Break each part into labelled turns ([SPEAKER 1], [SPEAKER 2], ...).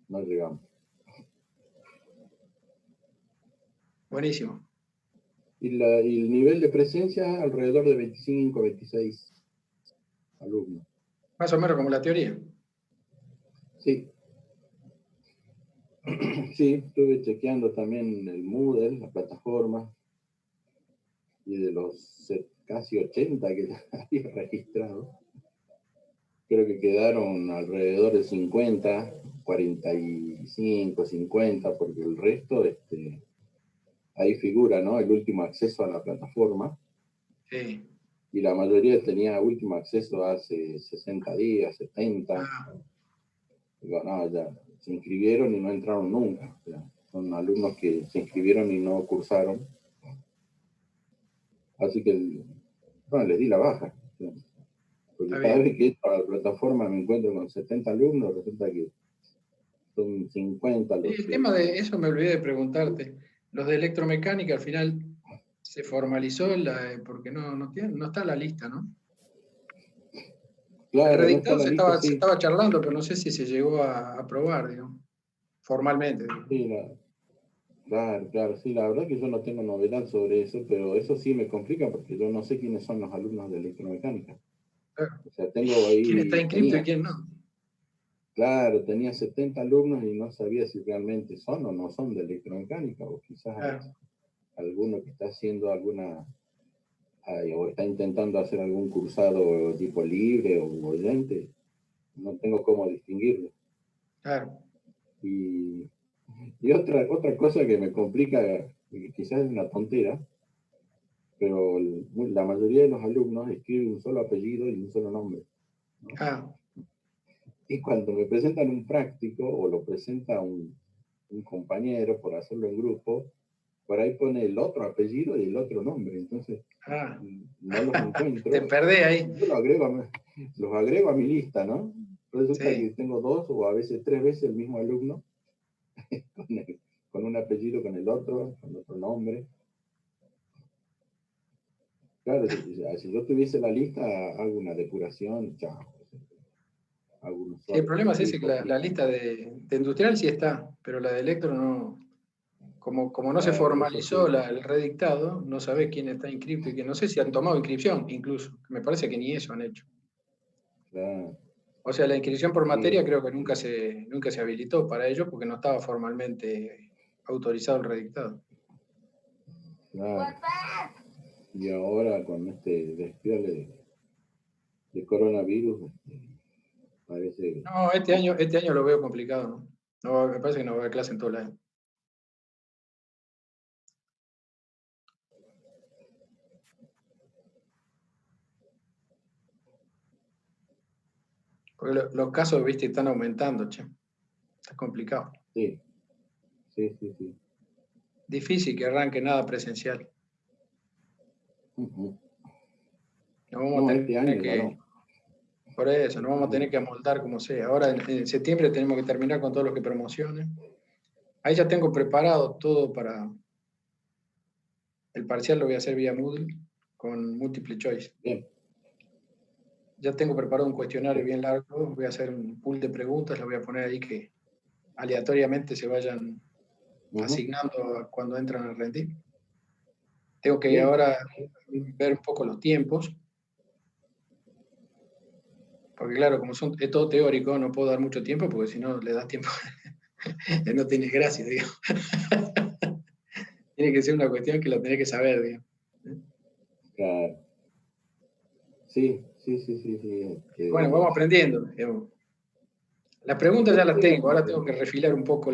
[SPEAKER 1] no llegamos.
[SPEAKER 2] Buenísimo.
[SPEAKER 1] Y el nivel de presencia alrededor de 25, 26 alumnos.
[SPEAKER 2] Más o menos como la teoría.
[SPEAKER 1] Sí. Sí, estuve chequeando también el Moodle, la plataforma, y de los casi 80 que había registrado, creo que quedaron alrededor de 50, 45, 50, porque el resto, ahí figura, ¿no? El último acceso a la plataforma.
[SPEAKER 2] Sí.
[SPEAKER 1] Y la mayoría tenía último acceso hace 60 días, 70. Digo, no, ya se inscribieron y no entraron nunca. O sea, son alumnos que se inscribieron y no cursaron. Así que, bueno, les di la baja. O sea, porque cada vez que entro a la plataforma me encuentro con 70 alumnos, resulta que son 50 los
[SPEAKER 2] El
[SPEAKER 1] que...
[SPEAKER 2] tema de eso me olvidé de preguntarte. Los de electromecánica al final se formalizó porque no está en la lista, ¿no?
[SPEAKER 1] Claro,
[SPEAKER 2] El
[SPEAKER 1] no está en
[SPEAKER 2] redictado
[SPEAKER 1] la
[SPEAKER 2] se
[SPEAKER 1] lista, sí.
[SPEAKER 2] estaba charlando, pero no sé si se llegó a aprobar, digamos, formalmente.
[SPEAKER 1] Sí, claro, sí, la verdad que yo no tengo novedad sobre eso, pero eso sí me complica porque yo no sé quiénes son los alumnos de electromecánica.
[SPEAKER 2] Claro.
[SPEAKER 1] O sea, tengo
[SPEAKER 2] ¿Quién está
[SPEAKER 1] ahí,
[SPEAKER 2] inscrito y quién no?
[SPEAKER 1] claro, tenía 70 alumnos y no sabía si realmente son o no son de electromecánica, o quizás
[SPEAKER 2] Claro.
[SPEAKER 1] alguno que está haciendo o está intentando hacer algún cursado tipo libre o oyente, no tengo cómo distinguirlo.
[SPEAKER 2] Claro.
[SPEAKER 1] Y otra cosa que me complica, que quizás es una tontera, pero la mayoría de los alumnos escriben un solo apellido y un solo nombre, ¿no? Y cuando me presentan un práctico o lo presenta un compañero por hacerlo en grupo, por ahí pone el otro apellido y el otro nombre, entonces no los encuentro.
[SPEAKER 2] Te perdés ahí.
[SPEAKER 1] Yo los agrego a mi lista, ¿no? Resulta que tengo 2 o a veces 3 veces el mismo alumno con un apellido, con otro nombre. Claro, si yo tuviese la lista, hago una depuración, chao.
[SPEAKER 2] Sí, el problema es ese, que la lista de industrial sí está, pero la de electro no. Como no se formalizó el redictado, no sabés quién está inscrito y quién. No sé si han tomado inscripción, incluso. Me parece que ni eso han hecho.
[SPEAKER 1] Claro.
[SPEAKER 2] O sea, la inscripción por materia creo que nunca se habilitó para ello porque no estaba formalmente autorizado el redictado.
[SPEAKER 1] Claro. Y ahora con este despiole de coronavirus, parece...
[SPEAKER 2] No, este año lo veo complicado, ¿no? No, me parece que no va a haber clase en todo el año. Porque los casos, viste, están aumentando, che. Está complicado.
[SPEAKER 1] Sí.
[SPEAKER 2] Difícil que arranque nada presencial. Nos vamos a
[SPEAKER 1] Este
[SPEAKER 2] tener
[SPEAKER 1] año ya no.
[SPEAKER 2] Por eso, nos vamos a tener que amoldar como sea. Ahora en septiembre tenemos que terminar con todo lo que promocionen. Ahí ya tengo preparado todo para el parcial, lo voy a hacer vía Moodle con multiple choice.
[SPEAKER 1] Bien.
[SPEAKER 2] Ya tengo preparado un cuestionario bien largo, voy a hacer un pool de preguntas, las voy a poner ahí que aleatoriamente se vayan asignando cuando entran a rendir. Tengo que ahora ver un poco los tiempos, porque claro, como es todo teórico, no puedo dar mucho tiempo, porque si no le das tiempo, no tiene gracia, digamos. Tiene que ser una cuestión que lo tenés que saber, digamos.
[SPEAKER 1] Claro. Sí.
[SPEAKER 2] Bueno, vamos aprendiendo, digamos. Las preguntas ya las tengo, ahora tengo que refilar un poco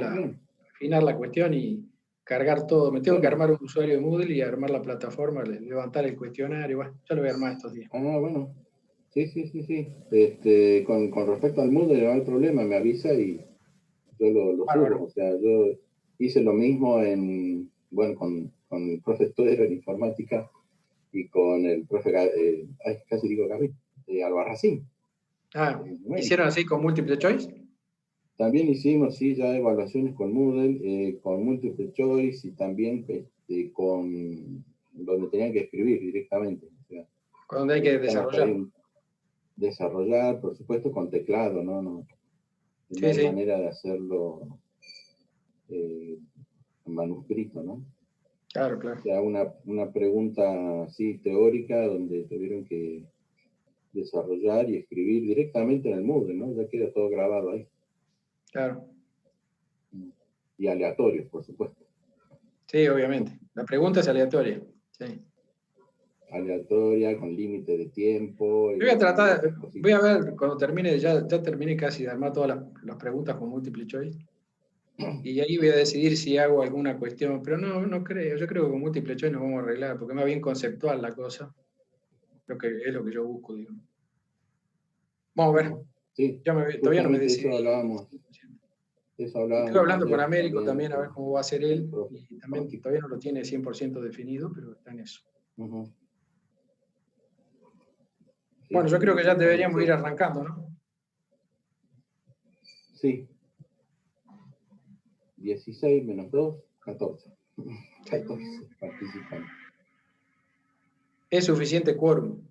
[SPEAKER 2] afinar la cuestión y cargar todo. Me tengo que armar un usuario de Moodle y armar la plataforma, levantar el cuestionario. Bueno, ya lo voy a armar estos días.
[SPEAKER 1] Bueno. Sí. Con respecto al Moodle no hay problema, me avisa y yo lo subo. O sea, yo hice lo mismo con el profe Stoer en informática y con el profe, casi digo Gaby, Albarracín.
[SPEAKER 2] ¿Hicieron así con multiple choice?
[SPEAKER 1] También hicimos, sí, ya evaluaciones con Moodle, con multiple choice y también con donde tenían que escribir directamente. O sea,
[SPEAKER 2] donde hay que desarrollar.
[SPEAKER 1] Desarrollar, por supuesto, con teclado, ¿no? No hay manera de hacerlo en manuscrito, ¿no?
[SPEAKER 2] Claro, claro.
[SPEAKER 1] O sea, una pregunta así teórica donde tuvieron que desarrollar y escribir directamente en el Moodle, ¿no? Ya queda todo grabado ahí.
[SPEAKER 2] Claro.
[SPEAKER 1] Y aleatorio, por supuesto.
[SPEAKER 2] Sí, obviamente. La pregunta es aleatoria. Sí.
[SPEAKER 1] Aleatoria, con límite de tiempo.
[SPEAKER 2] Yo voy a tratar, voy a ver cuando termine, ya terminé casi de armar todas las preguntas con multiple choice. Y ahí voy a decidir si hago alguna cuestión, pero no creo, yo creo que con múltiple choice nos vamos a arreglar, porque es más bien conceptual la cosa, es lo que yo busco, digo. Vamos a ver.
[SPEAKER 1] Sí,
[SPEAKER 2] todavía no me decidí.
[SPEAKER 1] Eso hablábamos
[SPEAKER 2] Estuve hablando con Américo también, a ver cómo va a ser él, y también todavía no lo tiene 100% definido, pero está en eso. Bueno, yo creo que ya deberíamos ir arrancando, ¿no?
[SPEAKER 1] Sí. 16 menos 2, 14. 14 participantes.
[SPEAKER 2] Es suficiente quórum.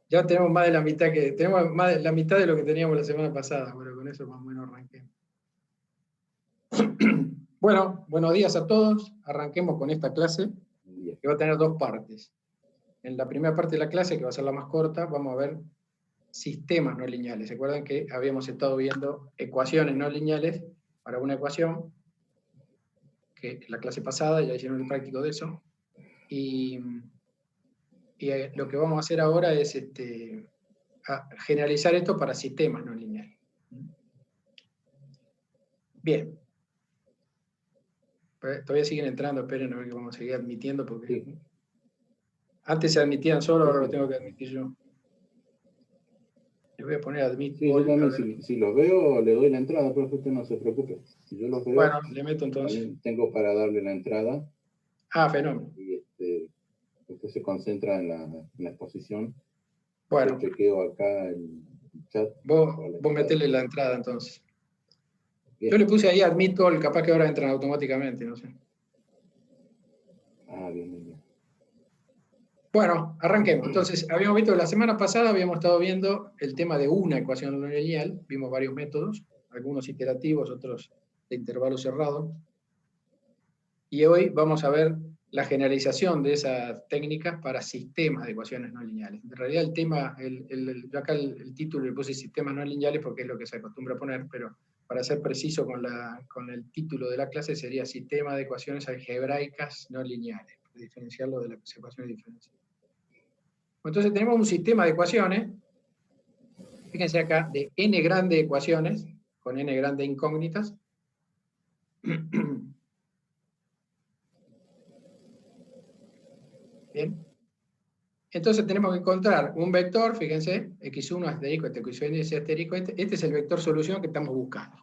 [SPEAKER 2] Ya tenemos más de la mitad tenemos más de la mitad de lo que teníamos la semana pasada. Bueno, con eso más o menos arranquemos. Bueno, buenos días a todos. Arranquemos con esta clase, que va a tener dos partes. En la primera parte de la clase, que va a ser la más corta, vamos a ver sistemas no lineales. ¿Se acuerdan que habíamos estado viendo ecuaciones no lineales para una ecuación? Que la clase pasada ya hicieron el práctico de eso. Y lo que vamos a hacer ahora es generalizar esto para sistemas no lineales. Bien. Todavía siguen entrando, esperen a ver que vamos a seguir admitiendo, porque antes se admitían solo, ahora lo tengo que admitir yo. Les voy a poner admit.
[SPEAKER 1] Sí, yo también, si los veo, le doy la entrada, pero usted no se preocupe. Si yo los veo,
[SPEAKER 2] bueno, le meto entonces.
[SPEAKER 1] También tengo para darle la entrada.
[SPEAKER 2] Fenómeno.
[SPEAKER 1] Y usted se concentra en la exposición.
[SPEAKER 2] Bueno.
[SPEAKER 1] Yo chequeo acá el chat.
[SPEAKER 2] Vos metele la entrada entonces.
[SPEAKER 1] Bien.
[SPEAKER 2] Yo le puse ahí admit all, capaz que ahora entran automáticamente, no sé.
[SPEAKER 1] Bien.
[SPEAKER 2] Bueno, arranquemos. Entonces, habíamos visto la semana pasada, habíamos estado viendo el tema de una ecuación no lineal, vimos varios métodos, algunos iterativos, otros de intervalo cerrado. Y hoy vamos a ver la generalización de esas técnicas para sistemas de ecuaciones no lineales. En realidad el tema, yo acá el título le puse sistemas no lineales porque es lo que se acostumbra a poner, pero para ser preciso con el título de la clase sería sistema de ecuaciones algebraicas no lineales, para diferenciarlo de las ecuaciones diferenciales. Entonces tenemos un sistema de ecuaciones, fíjense acá, de n grandes ecuaciones, con n grandes incógnitas. Bien. Entonces tenemos que encontrar un vector, fíjense, x1 asterisco, x2 asterisco, este es el vector solución que estamos buscando.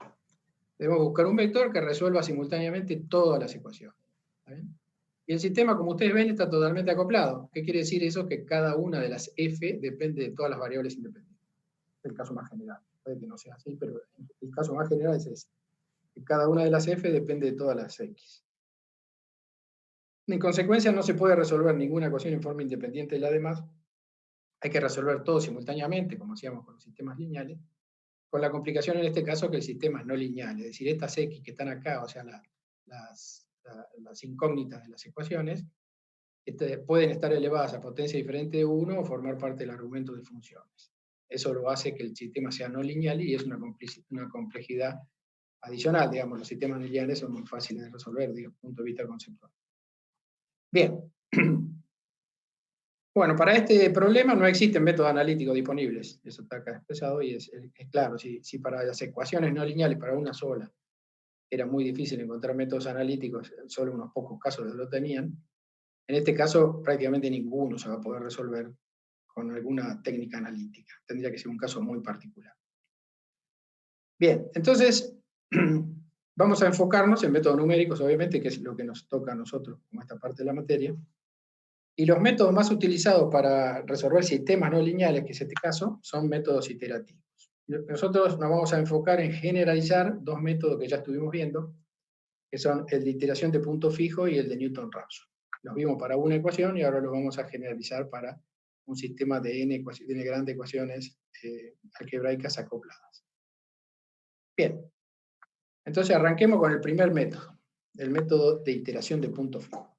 [SPEAKER 2] Debemos buscar un vector que resuelva simultáneamente todas las ecuaciones. ¿Está bien? Y el sistema, como ustedes ven, está totalmente acoplado. ¿Qué quiere decir eso? Que cada una de las f depende de todas las variables independientes. Es el caso más general. Puede que no sea así, pero el caso más general es ese. Que cada una de las f depende de todas las x. En consecuencia, no se puede resolver ninguna ecuación en forma independiente de la demás. Hay que resolver todo simultáneamente, como hacíamos con los sistemas lineales, con la complicación en este caso que el sistema es no lineal, es decir, estas x que están acá, o sea, las incógnitas de las ecuaciones, pueden estar elevadas a potencia diferente de 1 o formar parte del argumento de funciones. Eso lo hace que el sistema sea no lineal y es una complejidad adicional, digamos, los sistemas lineales son muy fáciles de resolver desde el punto de vista conceptual. Bien. Bueno, para este problema no existen métodos analíticos disponibles, eso está acá expresado y es claro, si para las ecuaciones no lineales, para una sola, era muy difícil encontrar métodos analíticos, solo unos pocos casos lo tenían, en este caso prácticamente ninguno se va a poder resolver con alguna técnica analítica, tendría que ser un caso muy particular. Bien, entonces vamos a enfocarnos en métodos numéricos, obviamente, que es lo que nos toca a nosotros como esta parte de la materia. Y los métodos más utilizados para resolver sistemas no lineales, que es este caso, son métodos iterativos. Nosotros nos vamos a enfocar en generalizar dos métodos que ya estuvimos viendo, que son el de iteración de punto fijo y el de Newton-Raphson. Los vimos para una ecuación y ahora los vamos a generalizar para un sistema de n grandes ecuaciones algebraicas acopladas. Bien, entonces arranquemos con el primer método, el método de iteración de punto fijo.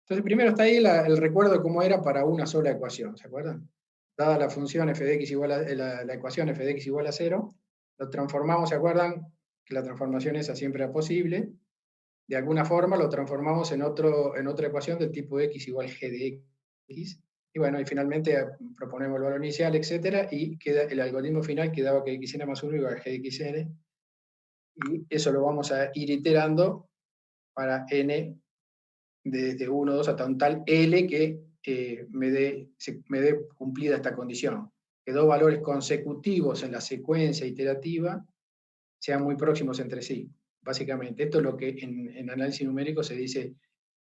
[SPEAKER 2] Entonces primero está ahí el recuerdo de cómo era para una sola ecuación, ¿se acuerdan? Dada la función f de x igual a, la ecuación f de x igual a 0, lo transformamos, ¿se acuerdan? Que la transformación esa siempre era posible. De alguna forma lo transformamos en otra ecuación del tipo x igual g de x. Y bueno, y finalmente proponemos el valor inicial, etcétera, y queda, el algoritmo final quedaba que xn más 1 igual a g de xn. Y eso lo vamos a ir iterando para n desde 1, 2 hasta un tal L que me dé cumplida esta condición. Que dos valores consecutivos en la secuencia iterativa sean muy próximos entre sí. Básicamente, esto es lo que en análisis numérico se dice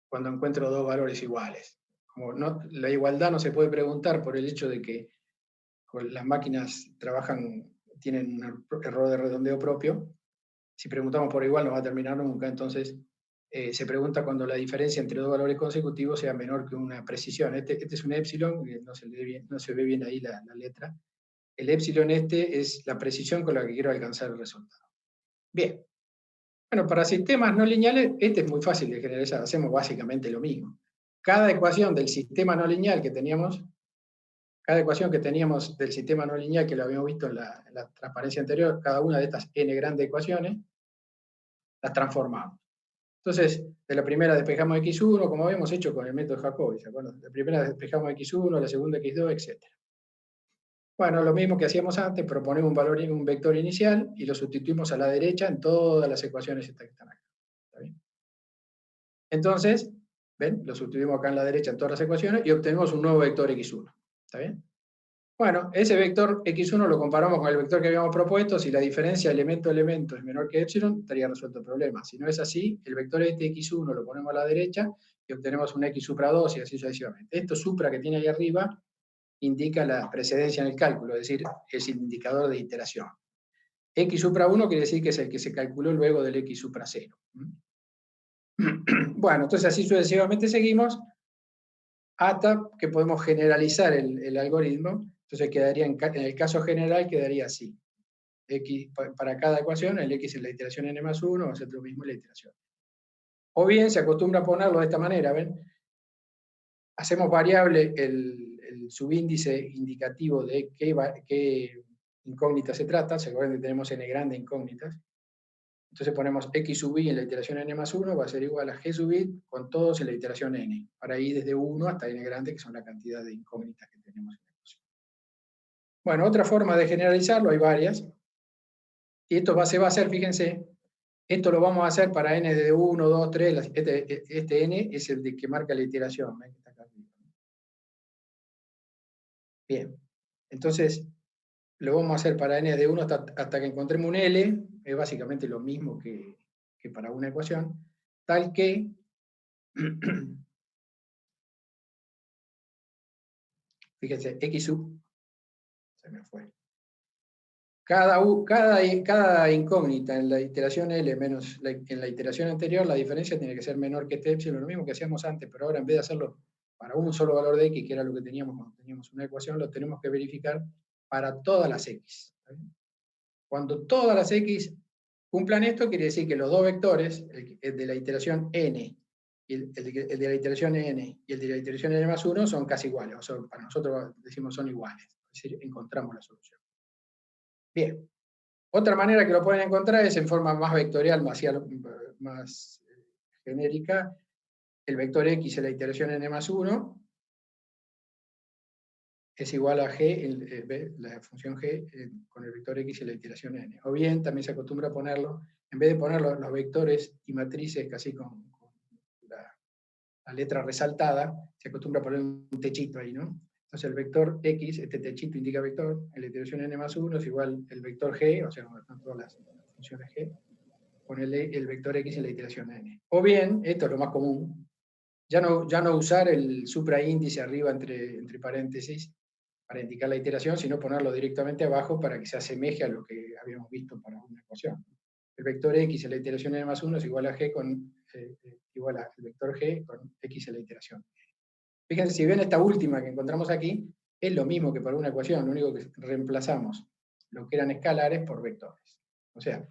[SPEAKER 2] cuando encuentro dos valores iguales. Como la igualdad no se puede preguntar por el hecho de que las máquinas tienen un error de redondeo propio. Si preguntamos por igual no va a terminar nunca, entonces se pregunta cuando la diferencia entre dos valores consecutivos sea menor que una precisión. Este es un epsilon, no se ve bien ahí la letra. El epsilon es la precisión con la que quiero alcanzar el resultado. Bien. Bueno, para sistemas no lineales, este es muy fácil de generalizar. Hacemos básicamente lo mismo. Cada ecuación del sistema no lineal que teníamos, cada ecuación que teníamos del sistema no lineal que lo habíamos visto en la transparencia anterior, cada una de estas n grandes ecuaciones, las transformamos. Entonces, de la primera despejamos x1, como habíamos hecho con el método Jacobi, ¿se acuerdan? La primera despejamos x1, la segunda x2, etc. Bueno, lo mismo que hacíamos antes, proponemos un vector inicial y lo sustituimos a la derecha en todas las ecuaciones estas que están acá. ¿Está bien? Entonces, ¿ven? Lo sustituimos acá en la derecha en todas las ecuaciones y obtenemos un nuevo vector x1. ¿Está bien? Bueno, ese vector x1 lo comparamos con el vector que habíamos propuesto. Si la diferencia elemento-elemento es menor que epsilon, estaría resuelto el problema. Si no es así, el vector este x1 lo ponemos a la derecha y obtenemos un x supra 2 y así sucesivamente. Esto supra que tiene ahí arriba indica la precedencia en el cálculo, es decir, es el indicador de iteración. X supra 1 quiere decir que es el que se calculó luego del X supra 0. Bueno, entonces así sucesivamente seguimos hasta que podemos generalizar el algoritmo. Entonces quedaría, en el caso general, quedaría así. X, para cada ecuación, el X en la iteración n más 1 va a ser lo mismo en la iteración. O bien se acostumbra a ponerlo de esta manera, ¿ven? Hacemos variable el subíndice indicativo de qué incógnita se trata. Se acuerdan que tenemos n grande incógnitas. Entonces ponemos x sub i en la iteración n más 1 va a ser igual a g sub i con todos en la iteración n. Para ir desde 1 hasta n grande, que son la cantidad de incógnitas que tenemos en la ecuación. Bueno, otra forma de generalizarlo, hay varias. Y esto se va a hacer, fíjense, esto lo vamos a hacer para n de 1, 2, 3. Este n es el de que marca la iteración. ¿Ven? Está acá arriba. Bien, entonces lo vamos a hacer para n de 1 hasta que encontremos un L, es básicamente lo mismo que para una ecuación, tal que fíjense, x sub, se me fue. Cada incógnita en la iteración L menos en la iteración anterior, la diferencia tiene que ser menor que este epsilon, lo mismo que hacíamos antes, pero ahora en vez de hacerlo para un solo valor de x, que era lo que teníamos cuando teníamos una ecuación, lo tenemos que verificar para todas las x. Cuando todas las x cumplan esto, quiere decir que los dos vectores, el de la iteración n, y el de la iteración n y el de la iteración n más 1 son casi iguales, o sea, para nosotros decimos son iguales, es decir, encontramos la solución. Bien, otra manera que lo pueden encontrar es en forma más vectorial, más genérica, el vector x en la iteración n más 1 es igual a g, la función g con el vector x en la iteración n. O bien, también se acostumbra a ponerlo, en vez de poner los vectores y matrices casi con la letra resaltada, se acostumbra a poner un techito ahí, ¿no? Entonces el vector x, este techito indica vector, en la iteración n más 1 es igual el vector g, o sea, están todas las funciones g, con el vector x en la iteración n. O bien, esto es lo más común, ya no usar el supraíndice arriba entre paréntesis para indicar la iteración, sino ponerlo directamente abajo para que se asemeje a lo que habíamos visto para una ecuación. El vector x en la iteración n más 1 es igual a g igual al vector g con x en la iteración. Fíjense, si ven esta última que encontramos aquí, es lo mismo que para una ecuación, lo único que reemplazamos lo que eran escalares por vectores. O sea,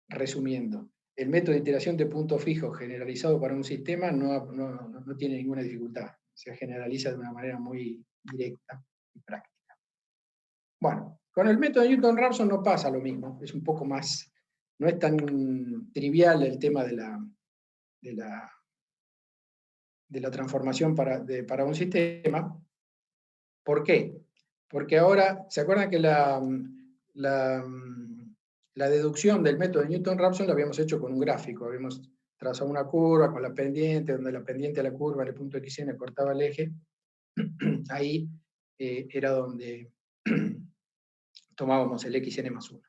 [SPEAKER 2] resumiendo, el método de iteración de punto fijo generalizado para un sistema no tiene ninguna dificultad. Se generaliza de una manera muy directa y práctica. Bueno, con el método de Newton-Raphson no pasa lo mismo. Es un poco más, no es tan trivial el tema de la transformación para un sistema. ¿Por qué? Porque ahora, ¿se acuerdan que la deducción del método de Newton-Raphson la habíamos hecho con un gráfico? Habíamos trazado una curva con la pendiente, donde la pendiente de la curva, en el punto xn, cortaba el eje. Ahí era donde tomábamos el xn más 1.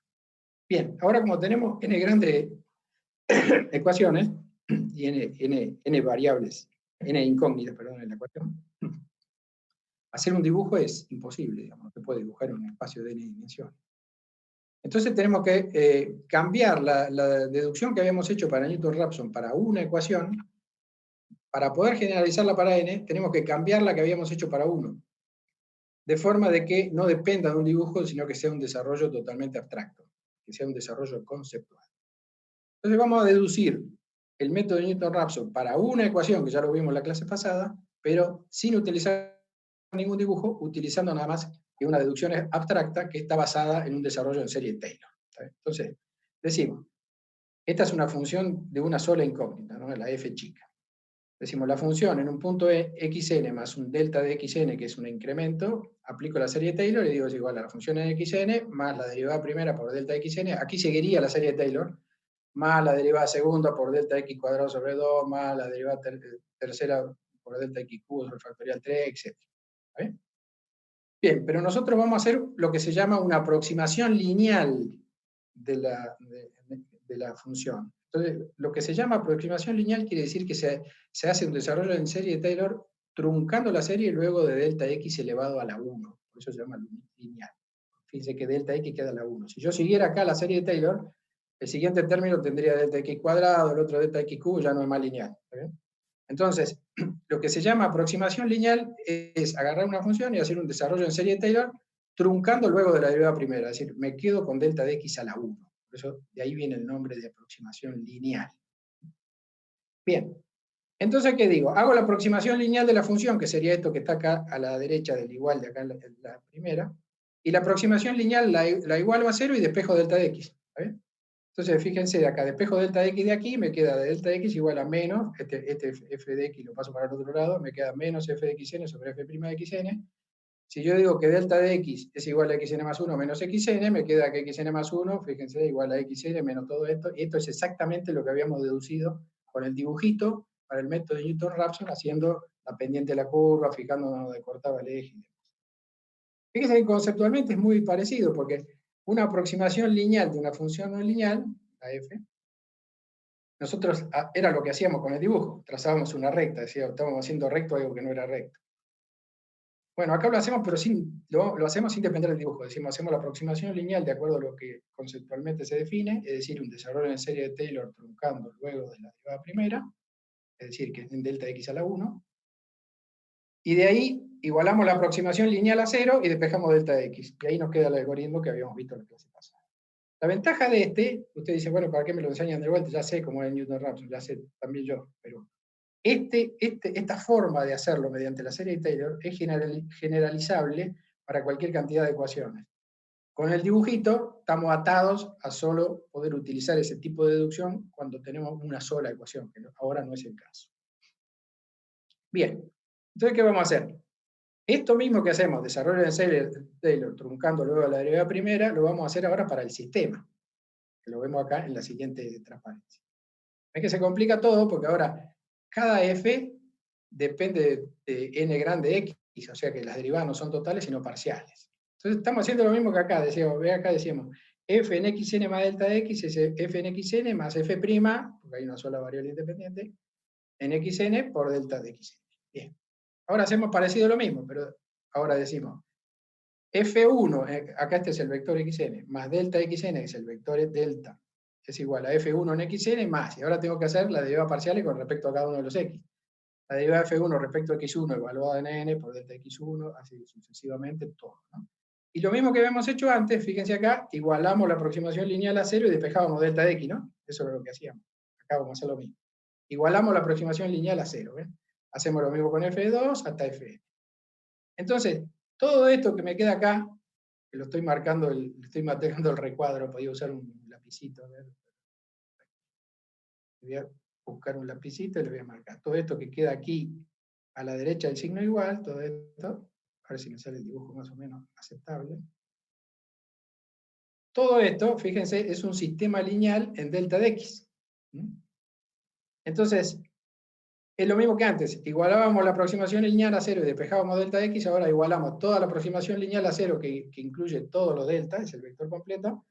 [SPEAKER 2] Bien, ahora como tenemos n grandes ecuaciones y n variables, n incógnitas, perdón, en la ecuación, hacer un dibujo es imposible, digamos, no se puede dibujar en un espacio de n dimensiones. Entonces tenemos que cambiar la deducción que habíamos hecho para Newton-Raphson para una ecuación. Para poder generalizarla para n, tenemos que cambiar la que habíamos hecho para 1. De forma de que no dependa de un dibujo, sino que sea un desarrollo totalmente abstracto, que sea un desarrollo conceptual. Entonces vamos a deducir el método de Newton-Raphson para una ecuación, que ya lo vimos en la clase pasada, pero sin utilizar ningún dibujo, utilizando nada más que una deducción abstracta que está basada en un desarrollo en serie Taylor. Entonces, decimos, esta es una función de una sola incógnita, ¿no? La f chica. Decimos, la función en un punto xn más un delta de xn, que es un incremento, aplico la serie Taylor y digo es igual a la función en xn más la derivada primera por delta xn. Aquí seguiría la serie Taylor, más la derivada segunda por delta x cuadrado sobre 2, más la derivada tercera por delta x cubo sobre factorial 3, etc. ¿Bien? Bien, pero nosotros vamos a hacer lo que se llama una aproximación lineal de la función. Entonces, lo que se llama aproximación lineal quiere decir que se hace un desarrollo en serie de Taylor truncando la serie luego de delta x elevado a la 1. Por eso se llama lineal. Fíjense que delta x queda a la 1. Si yo siguiera acá la serie de Taylor, el siguiente término tendría delta x cuadrado, el otro delta x cubo, ya no es más lineal. ¿Bien? Entonces, lo que se llama aproximación lineal es agarrar una función y hacer un desarrollo en serie de Taylor truncando luego de la derivada primera. Es decir, me quedo con delta de x a la 1. Por eso de ahí viene el nombre de aproximación lineal. Bien, entonces, ¿qué digo? Hago la aproximación lineal de la función, que sería esto que está acá a la derecha del igual de acá en la primera, y la aproximación lineal la igualo a 0 y despejo delta de x. ¿Está bien? Entonces, fíjense de acá, despejo delta de x de aquí, me queda de delta de x igual a menos, este f de x lo paso para el otro lado, me queda menos f de xn sobre f' de xn. Si yo digo que delta de x es igual a xn más 1 menos xn, me queda que xn más 1, fíjense, igual a xn menos todo esto, y esto es exactamente lo que habíamos deducido con el dibujito para el método de Newton-Raphson, haciendo la pendiente de la curva, fijándonos donde cortaba el eje. Fíjense que conceptualmente es muy parecido, porque una aproximación lineal de una función no lineal, la f, nosotros era lo que hacíamos con el dibujo, trazábamos una recta, decía, estábamos haciendo recto algo que no era recto. Bueno, acá lo hacemos, pero lo hacemos sin depender del dibujo. Decimos, hacemos la aproximación lineal de acuerdo a lo que conceptualmente se define, es decir, un desarrollo en serie de Taylor truncando luego de la derivada primera, es decir, que es en delta x a la 1. Y de ahí igualamos la aproximación lineal a 0 y despejamos delta de x. Y ahí nos queda el algoritmo que habíamos visto en la clase pasada. La ventaja de usted dice, bueno, ¿para qué me lo enseñan de vuelta? Ya sé cómo es Newton-Raphson, ya sé también yo, pero esta forma de hacerlo mediante la serie de Taylor es generalizable para cualquier cantidad de ecuaciones. Con el dibujito estamos atados a solo poder utilizar ese tipo de deducción cuando tenemos una sola ecuación, que ahora no es el caso. Bien, entonces, ¿qué vamos a hacer? Esto mismo que hacemos, desarrollo de serie de Taylor, truncando luego la derivada primera, lo vamos a hacer ahora para el sistema, que lo vemos acá en la siguiente transparencia. Es que se complica todo porque ahora cada f depende de n grande x, o sea que las derivadas no son totales sino parciales. Entonces estamos haciendo lo mismo que acá, decíamos, f en xn más delta de x es f en xn más f', porque hay una sola variable independiente, en xn por delta de xn. Bien. Ahora hacemos parecido lo mismo, pero ahora decimos f1, acá este es el vector xn, más delta xn, que es el vector delta, es igual a f1 en xn más, y ahora tengo que hacer la derivada parcial con respecto a cada uno de los x. la derivada de F1 respecto a X1 evaluada en N por delta X1, así sucesivamente todo, ¿no? Y lo mismo que habíamos hecho antes, fíjense acá, igualamos la aproximación lineal a 0 y despejábamos delta de X, ¿no? Eso es lo que hacíamos. Acá vamos a hacer lo mismo. Igualamos la aproximación lineal a 0, ¿ven? Hacemos lo mismo con F2 hasta Fn. Entonces, todo esto que me queda acá, que lo estoy marcando, estoy marcando el recuadro, podía usar un lapicito, ¿ver? Voy a buscar un lapicito y le voy a marcar. Todo esto que queda aquí a la derecha del signo igual, todo esto, a ver si me sale el dibujo más o menos aceptable. Todo esto, fíjense, es un sistema lineal en delta de X. Entonces, es lo mismo que antes. Igualábamos la aproximación lineal a 0 y despejábamos delta de X, ahora igualamos toda la aproximación lineal a 0 que incluye todos los delta, es el vector completo.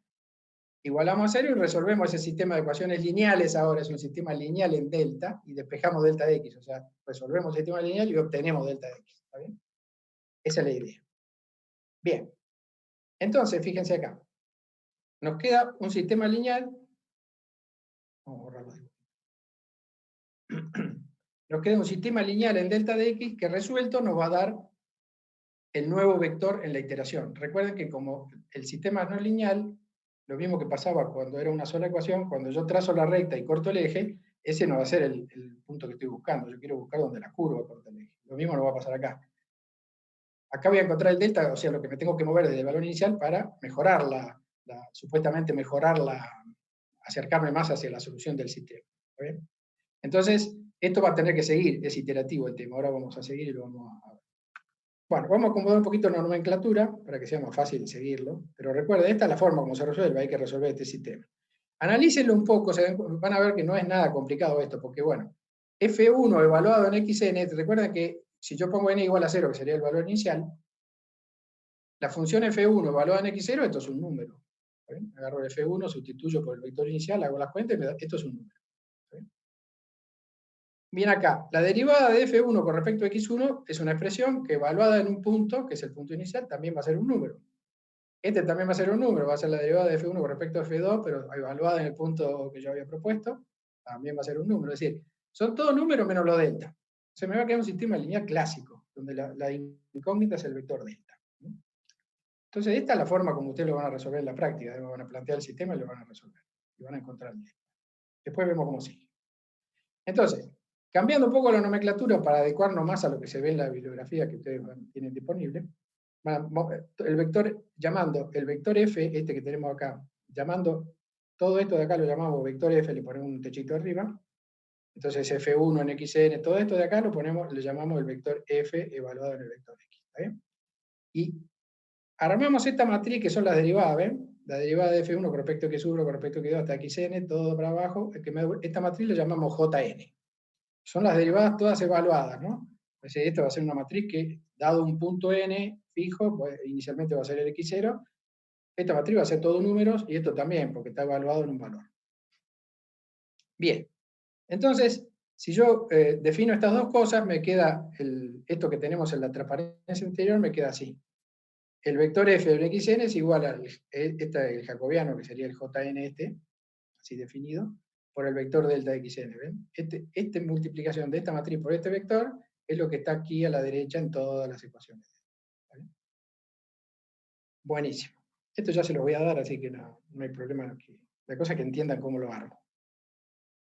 [SPEAKER 2] Igualamos a 0 y resolvemos ese sistema de ecuaciones lineales, ahora es un sistema lineal en delta, y despejamos delta de X. O sea, resolvemos el sistema lineal y obtenemos delta de X. ¿Está bien? Esa es la idea. Bien. Entonces, fíjense acá. Nos queda un sistema lineal. Vamos a borrarlo. Nos queda un sistema lineal en delta de X que resuelto nos va a dar el nuevo vector en la iteración. Recuerden que como el sistema no es lineal, lo mismo que pasaba cuando era una sola ecuación, cuando yo trazo la recta y corto el eje, ese no va a ser el punto que estoy buscando. Yo quiero buscar donde la curva corta el eje. Lo mismo no va a pasar acá. Acá voy a encontrar el delta, o sea, lo que me tengo que mover desde el valor inicial para mejorar supuestamente acercarme más hacia la solución del sistema. ¿Está bien? Entonces, esto va a tener que seguir, es iterativo el tema. Ahora vamos a seguir y lo vamos a ver. Bueno, vamos a acomodar un poquito la nomenclatura para que sea más fácil seguirlo. Pero recuerden, esta es la forma como se resuelve, hay que resolver este sistema. Analícenlo un poco, van a ver que no es nada complicado esto, porque bueno, F1 evaluado en Xn, recuerden que si yo pongo n igual a 0, que sería el valor inicial, la función F1 evaluada en X0, esto es un número. Agarro el F1, sustituyo por el vector inicial, hago las cuentas y esto es un número. Bien acá, la derivada de F1 con respecto a X1 es una expresión que evaluada en un punto, que es el punto inicial, también va a ser un número. Este también va a ser un número, va a ser la derivada de F1 con respecto a F2, pero evaluada en el punto que yo había propuesto, también va a ser un número. Es decir, son todos números menos los delta. Se me va a quedar un sistema lineal clásico, donde la incógnita es el vector delta. Entonces, esta es la forma como ustedes lo van a resolver en la práctica. Van a plantear el sistema y lo van a resolver. Y van a encontrar el delta. Después vemos cómo sigue. Entonces, cambiando un poco la nomenclatura para adecuarnos más a lo que se ve en la bibliografía que ustedes tienen disponible, el vector, llamando el vector f, este que tenemos acá, llamando todo esto de acá lo llamamos vector f, le ponemos un techito arriba, entonces f1 en xn, todo esto de acá le llamamos el vector f evaluado en el vector x. ¿Está bien? Y armamos esta matriz que son las derivadas, ¿ven? La derivada de f1 con respecto a x1, con respecto a x2 hasta xn, todo para abajo, esta matriz le llamamos jn. Son las derivadas todas evaluadas, ¿no? Entonces, esta va a ser una matriz que, dado un punto n fijo, pues, inicialmente va a ser el x0, esta matriz va a ser todo números, y esto también, porque está evaluado en un valor. Bien, entonces, si yo defino estas dos cosas, me queda esto que tenemos en la transparencia anterior, me queda así. El vector f de xn es igual al el jacobiano, que sería el jn así definido, por el vector delta xn. ¿Ven? Esta multiplicación de esta matriz por este vector es lo que está aquí a la derecha en todas las ecuaciones. ¿Vale? Buenísimo. Esto ya se lo voy a dar, así que no hay problema. La cosa es que entiendan cómo lo hago.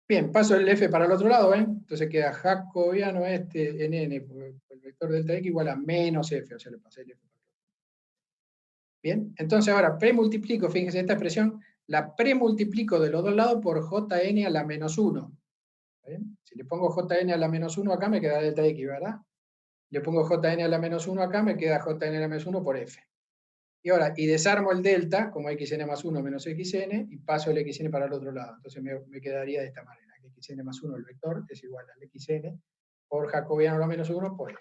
[SPEAKER 2] Bien, paso el f para el otro lado, ¿ven? Entonces queda jacobiano nn por el vector delta x igual a menos f, o sea, le pasé el f. Bien, entonces ahora premultiplico, fíjense esta expresión, la premultiplico de los dos lados por jn a la menos 1. ¿Bien? Si le pongo jn a la menos 1 acá, me queda delta x, ¿verdad? Le pongo jn a la menos 1 acá, me queda jn a la menos 1 por f. Y ahora, desarmo el delta, como xn más 1 menos xn, y paso el xn para el otro lado. Entonces me quedaría de esta manera, que xn más 1, el vector, es igual al xn, por jacobiano a la menos 1 por f.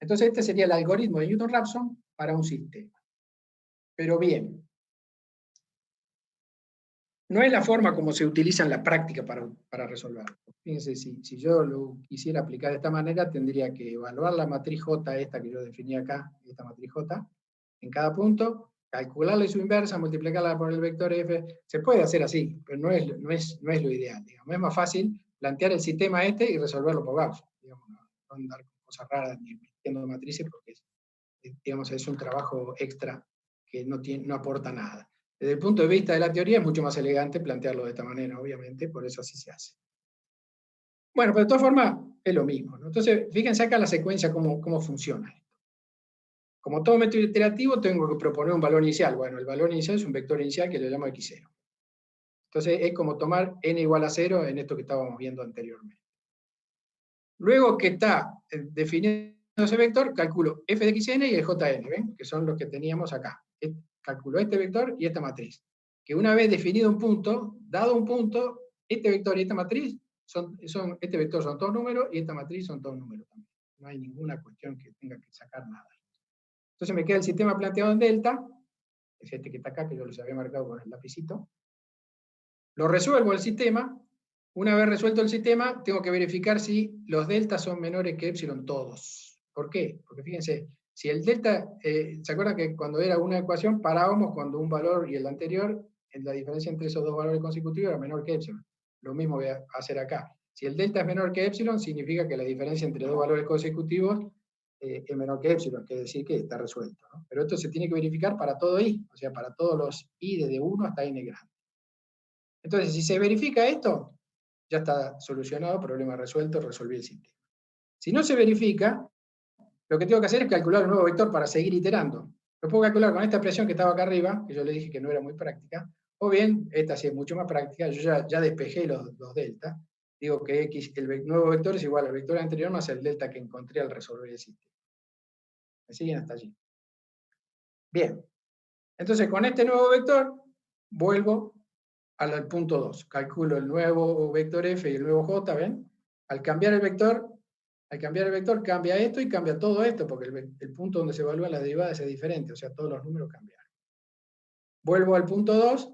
[SPEAKER 2] Entonces este sería el algoritmo de Newton-Raphson para un sistema. Pero bien, no es la forma como se utiliza en la práctica para resolverlo. Fíjense, si yo lo quisiera aplicar de esta manera, tendría que evaluar la matriz J, esta que yo definí acá, esta matriz J, en cada punto, calcularle su inversa, multiplicarla por el vector f. Se puede hacer así, pero no es lo ideal. Digamos. Es más fácil plantear el sistema y resolverlo por Gauss. Digamos, no andar con cosas raras ni metiendo matrices porque digamos, es un trabajo extra que no aporta nada. Desde el punto de vista de la teoría es mucho más elegante plantearlo de esta manera, obviamente, por eso así se hace. Bueno, pero de todas formas es lo mismo, ¿no? Entonces, fíjense acá la secuencia, cómo funciona esto. Como todo método iterativo, tengo que proponer un valor inicial. Bueno, el valor inicial es un vector inicial que le llamo x0. Entonces, es como tomar n igual a 0 en esto que estábamos viendo anteriormente. Luego que está definido ese vector, calculo f de xn y el jn, ¿ven? Que son los que teníamos acá. Calculo este vector y esta matriz. Que una vez definido un punto, dado un punto, este vector y esta matriz, este vector son todos números y esta matriz son todos números también. No hay ninguna cuestión que tenga que sacar nada. Entonces me queda el sistema planteado en delta, es este que está acá, que yo les había marcado con el lapicito. Lo resuelvo el sistema. Una vez resuelto el sistema, tengo que verificar si los deltas son menores que epsilon todos. ¿Por qué? Porque fíjense, si el delta, ¿se acuerdan que cuando era una ecuación parábamos cuando un valor y el anterior, la diferencia entre esos dos valores consecutivos era menor que epsilon? Lo mismo voy a hacer acá. Si el delta es menor que epsilon, significa que la diferencia entre dos valores consecutivos es menor que epsilon, quiere decir que está resuelto, ¿no? Pero esto se tiene que verificar para todo i, o sea, para todos los i desde 1 hasta n grande. Entonces, si se verifica esto, ya está solucionado, problema resuelto, resolví el sistema. Si no se verifica, lo que tengo que hacer es calcular un nuevo vector para seguir iterando. Lo puedo calcular con esta expresión que estaba acá arriba, que yo le dije que no era muy práctica, o bien, esta sí es mucho más práctica, yo ya despejé los delta, digo que el nuevo vector es igual al vector anterior más el delta que encontré al resolver el sistema. ¿Me siguen hasta allí? Bien. Entonces, con este nuevo vector, vuelvo al punto 2. Calculo el nuevo vector f y el nuevo j, ¿ven? Al cambiar el vector cambia esto y cambia todo esto, porque el punto donde se evalúan las derivadas es diferente, o sea, todos los números cambiaron. Vuelvo al punto 2,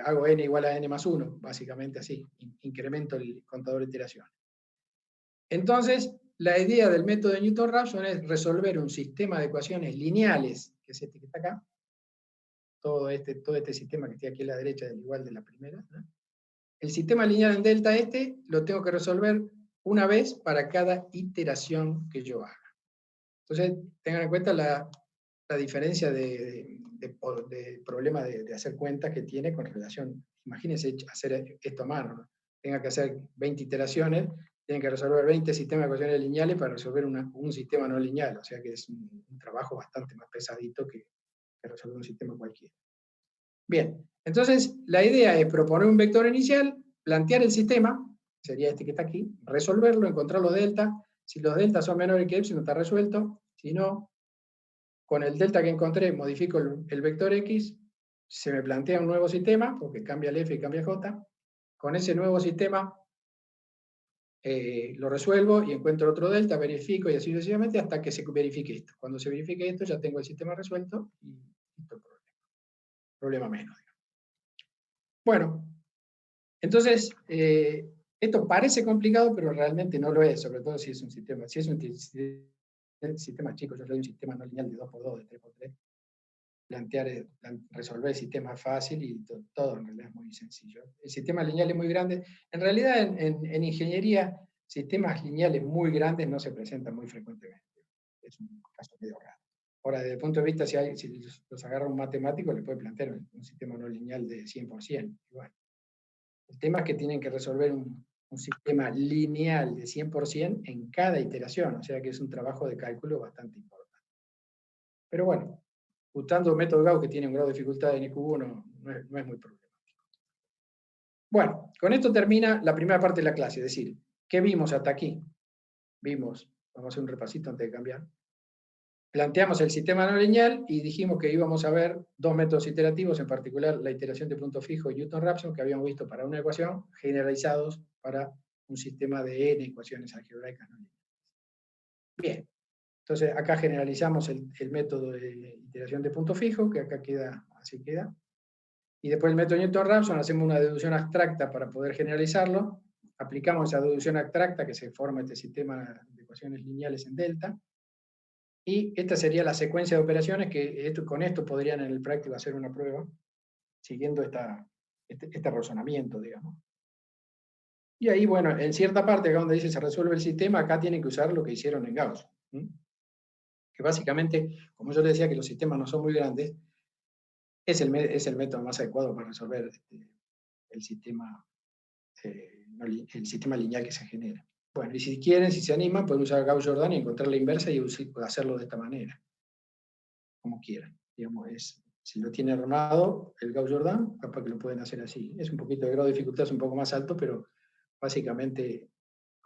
[SPEAKER 2] hago n igual a n más 1, básicamente así, incremento el contador de iteraciones. Entonces, la idea del método de Newton-Raphson es resolver un sistema de ecuaciones lineales, que es este que está acá, todo este sistema que está aquí a la derecha del igual de la primera, ¿no? El sistema lineal en delta lo tengo que resolver una vez para cada iteración que yo haga. Entonces, tengan en cuenta la diferencia de problema de hacer cuentas que tiene con relación. Imagínense hacer esto a mano, ¿no? Tenga que hacer 20 iteraciones, tienen que resolver 20 sistemas de ecuaciones lineales para resolver un sistema no lineal, o sea que es un trabajo bastante más pesadito que resolver un sistema cualquiera. Bien, entonces la idea es proponer un vector inicial, plantear el sistema, sería este que está aquí, resolverlo, encontrar los delta. Si los deltas son menores que epsilon, está resuelto. Si no, con el delta que encontré, modifico el vector x, se me plantea un nuevo sistema, porque cambia el f y cambia el j. Con ese nuevo sistema lo resuelvo y encuentro otro delta, verifico y así sucesivamente hasta que se verifique esto. Cuando se verifique esto, ya tengo el sistema resuelto y listo el problema. Problema menos. Bueno, entonces, esto parece complicado, pero realmente no lo es, sobre todo si es un sistema. Si es un sistema chico, yo soy un sistema no lineal de 2x2, de 3x3, resolver el sistema es fácil y todo en realidad es muy sencillo. El sistema lineal es muy grande. En realidad, en ingeniería, sistemas lineales muy grandes no se presentan muy frecuentemente. Es un caso medio raro. Ahora, desde el punto de vista, si los agarra un matemático, le puede plantear un sistema no lineal de 100%. Igual. El tema es que tienen que resolver un sistema lineal de 100% en cada iteración, o sea que es un trabajo de cálculo bastante importante. Pero bueno, usando el método Gauss que tiene un grado de dificultad de NQ1 no es muy problemático. Bueno, con esto termina la primera parte de la clase, es decir, ¿qué vimos hasta aquí? Vamos a hacer un repasito antes de cambiar. Planteamos el sistema no lineal y dijimos que íbamos a ver dos métodos iterativos, en particular la iteración de punto fijo y Newton-Raphson, que habíamos visto para una ecuación, generalizados para un sistema de n ecuaciones algebraicas no lineales. Bien, entonces acá generalizamos el método de iteración de punto fijo, que acá queda, así queda. Y después el método Newton-Raphson, hacemos una deducción abstracta para poder generalizarlo, aplicamos esa deducción abstracta que se forma este sistema de ecuaciones lineales en delta. Y esta sería la secuencia de operaciones que con esto podrían en el práctico hacer una prueba, siguiendo este razonamiento, digamos. Y ahí, bueno, en cierta parte, acá donde dice se resuelve el sistema, acá tienen que usar lo que hicieron en Gauss. Que básicamente, como yo les decía que los sistemas no son muy grandes, es el método más adecuado para resolver el sistema lineal que se genera. Bueno, y si quieren, si se animan, pueden usar Gauss-Jordan y encontrar la inversa y hacerlo de esta manera, como quieran. Digamos, si lo tiene armado el Gauss-Jordan, capaz que lo pueden hacer así. Es un poquito de grado de dificultad, es un poco más alto, pero básicamente,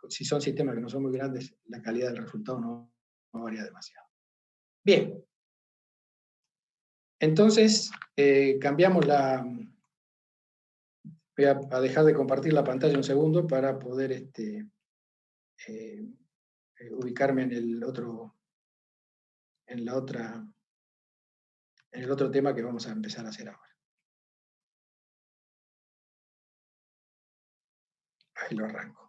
[SPEAKER 2] si son sistemas que no son muy grandes, la calidad del resultado no varía demasiado. Bien. Entonces, cambiamos la... Voy a dejar de compartir la pantalla un segundo para poder ubicarme en el otro tema que vamos a empezar a hacer ahora. Ahí lo arranco.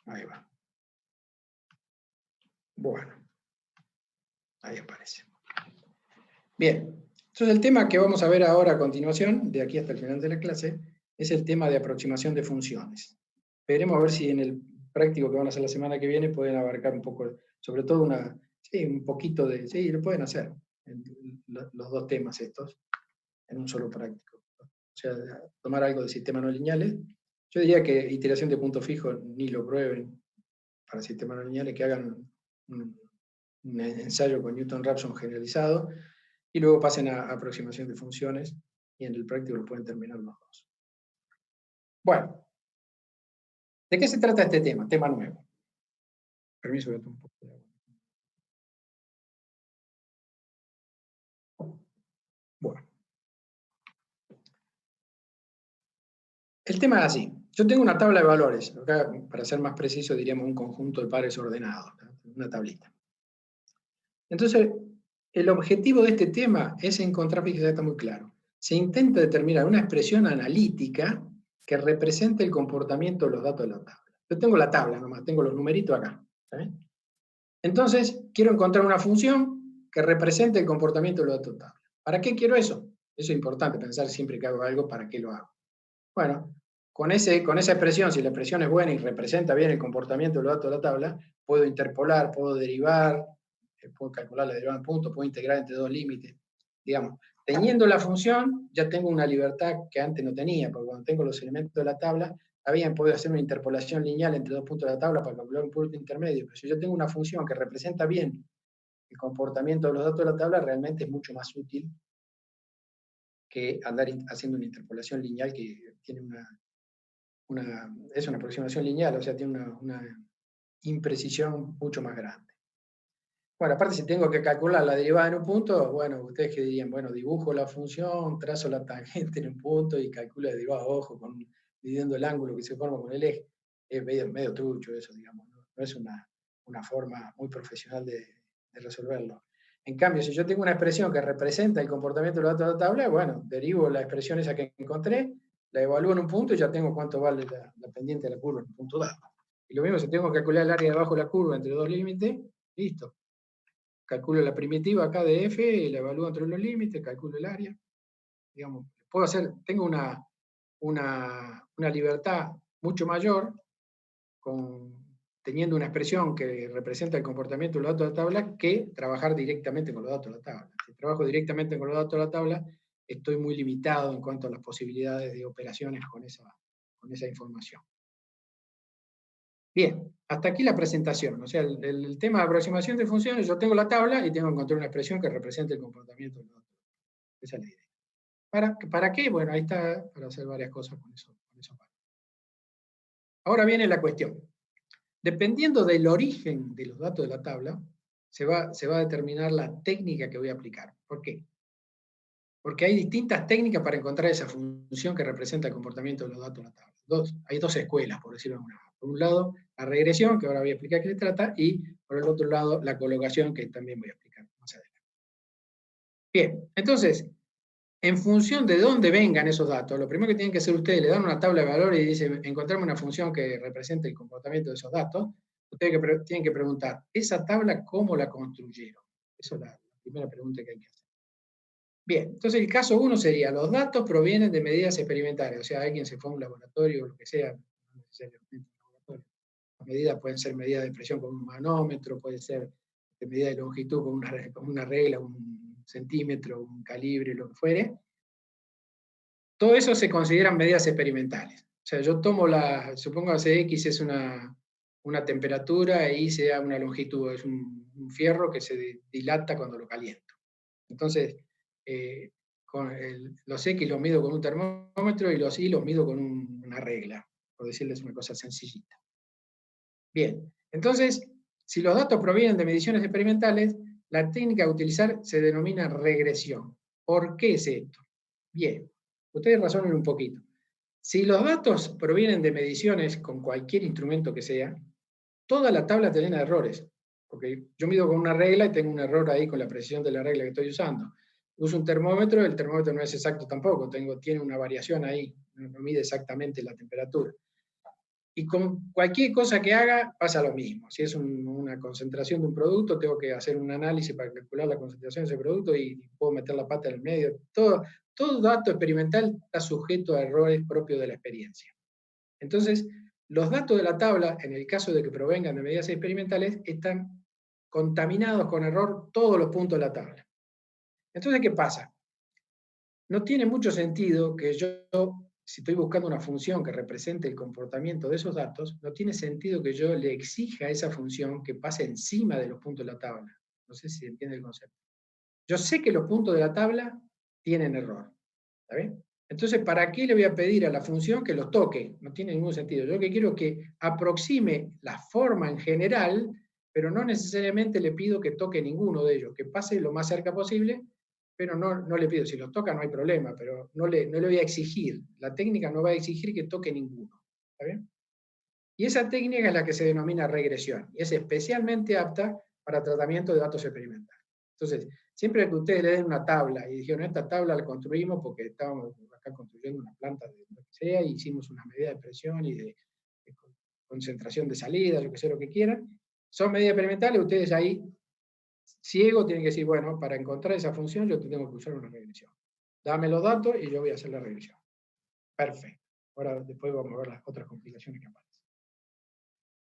[SPEAKER 2] Ahí va. Bueno, ahí aparece. Bien, entonces el tema que vamos a ver ahora a continuación, de aquí hasta el final de la clase, es el tema de aproximación de funciones. Veremos a ver si en el práctico que van a hacer la semana que viene pueden abarcar un poco, sobre todo un poquito de, sí, lo pueden hacer, los dos temas estos, en un solo práctico. O sea, tomar algo de sistemas no lineales. Yo diría que iteración de punto fijo ni lo prueben para sistemas no lineales, que hagan un ensayo con Newton-Raphson generalizado, y luego pasen a aproximación de funciones, y en el práctico lo pueden terminar los dos. Bueno, ¿de qué se trata este tema? Tema nuevo. Permiso, voy a tomar un poco de agua. Bueno. El tema es así. Yo tengo una tabla de valores. Acá, para ser más preciso, diríamos un conjunto de pares ordenados, ¿no? Una tablita. Entonces, el objetivo de este tema es encontrar, fíjese, está muy claro. Se intenta determinar una expresión analítica que represente el comportamiento de los datos de la tabla. Yo tengo la tabla nomás, tengo los numeritos acá. ¿Sí? Entonces, quiero encontrar una función que represente el comportamiento de los datos de la tabla. ¿Para qué quiero eso? Eso es importante, pensar siempre que hago algo, ¿para qué lo hago? Bueno, con esa expresión, si la expresión es buena y representa bien el comportamiento de los datos de la tabla, puedo interpolar, puedo derivar, puedo calcular la derivada en punto, puedo integrar entre dos límites. Digamos, teniendo la función, ya tengo una libertad que antes no tenía, porque cuando tengo los elementos de la tabla, también puedo hacer una interpolación lineal entre dos puntos de la tabla para calcular un punto intermedio. Pero si yo tengo una función que representa bien el comportamiento de los datos de la tabla, realmente es mucho más útil que andar haciendo una interpolación lineal que tiene es una aproximación lineal, o sea, tiene una imprecisión mucho más grande. Bueno, aparte si tengo que calcular la derivada en un punto, bueno, ustedes que dirían, bueno, dibujo la función, trazo la tangente en un punto y calculo la derivada, ojo, dividiendo el ángulo que se forma con el eje. Es medio trucho eso, digamos, no es una forma muy profesional de resolverlo. En cambio, si yo tengo una expresión que representa el comportamiento de los datos de la tabla, bueno, derivo la expresión esa que encontré, la evalúo en un punto y ya tengo cuánto vale la pendiente de la curva en un punto dado. Y lo mismo, si tengo que calcular el área debajo de la curva entre dos límites, listo. Calculo la primitiva acá de f, la evalúo entre los límites, calculo el área. Digamos, tengo una libertad mucho mayor teniendo una expresión que representa el comportamiento de los datos de la tabla que trabajar directamente con los datos de la tabla. Si trabajo directamente con los datos de la tabla, estoy muy limitado en cuanto a las posibilidades de operaciones con esa información. Bien, hasta aquí la presentación. O sea, el tema de aproximación de funciones, yo tengo la tabla y tengo que encontrar una expresión que represente el comportamiento de los datos. Esa es la idea. ¿Para qué? Bueno, ahí está, para hacer varias cosas con eso. Ahora viene la cuestión. Dependiendo del origen de los datos de la tabla, se va a determinar la técnica que voy a aplicar. ¿Por qué? Porque hay distintas técnicas para encontrar esa función que representa el comportamiento de los datos de la tabla. Hay dos escuelas, por decirlo de alguna manera. Por un lado, la regresión, que ahora voy a explicar qué se trata, y por el otro lado, la colocación, que también voy a explicar más adelante. Bien, entonces, en función de dónde vengan esos datos, lo primero que tienen que hacer ustedes, le dan una tabla de valores y dicen, encontrarme una función que represente el comportamiento de esos datos, ustedes tienen que preguntar, ¿esa tabla cómo la construyeron? Eso es la primera pregunta que hay que hacer. Bien, entonces el caso 1 sería, los datos provienen de medidas experimentales, o sea, alguien se fue a un laboratorio o lo que sea, no necesariamente un laboratorio. Las medidas pueden ser medidas de presión con un manómetro, puede ser de medida de longitud con una regla, un centímetro, un calibre, lo que fuere. Todo eso se consideran medidas experimentales. O sea, yo tomo supongo que X es una temperatura y Y sea una longitud, es un fierro que se dilata cuando lo caliento. Entonces, los X los mido con un termómetro y los Y los mido con una regla, por decirles una cosa sencillita. Bien, entonces, si los datos provienen de mediciones experimentales, la técnica a utilizar se denomina regresión. ¿Por qué es esto? Bien, ustedes razonen un poquito. Si los datos provienen de mediciones con cualquier instrumento que sea, toda la tabla te llena de errores. Porque yo mido con una regla y tengo un error ahí con la precisión de la regla que estoy usando. Uso un termómetro, el termómetro no es exacto tampoco, tiene una variación ahí, no mide exactamente la temperatura. Y con cualquier cosa que haga pasa lo mismo. Si es una concentración de un producto, tengo que hacer un análisis para calcular la concentración de ese producto y puedo meter la pata en el medio. Todo dato experimental está sujeto a errores propios de la experiencia. Entonces, los datos de la tabla, en el caso de que provengan de medidas experimentales, están contaminados con error todos los puntos de la tabla. Entonces, ¿qué pasa? No tiene mucho sentido que yo, si estoy buscando una función que represente el comportamiento de esos datos, no tiene sentido que yo le exija a esa función que pase encima de los puntos de la tabla. No sé si entiende el concepto. Yo sé que los puntos de la tabla tienen error. ¿Está bien? Entonces, ¿para qué le voy a pedir a la función que los toque? No tiene ningún sentido. Yo lo que quiero es que aproxime la forma en general, pero no necesariamente le pido que toque ninguno de ellos, que pase lo más cerca posible, pero no le pido. Si los toca no hay problema, pero no le voy a exigir. La técnica no va a exigir que toque ninguno. ¿Está bien? Y esa técnica es la que se denomina regresión, y es especialmente apta para tratamiento de datos experimentales. Entonces, siempre que ustedes le den una tabla y dijeron, esta tabla la construimos porque estábamos acá construyendo una planta de lo que sea, y hicimos una medida de presión y de concentración de salida, lo que sea, lo que quieran, son medidas experimentales, ustedes ahí, ciego, tienen que decir, bueno, para encontrar esa función yo tengo que usar una regresión. Dame los datos y yo voy a hacer la regresión. Perfecto. Ahora después vamos a ver las otras complicaciones que aparecen.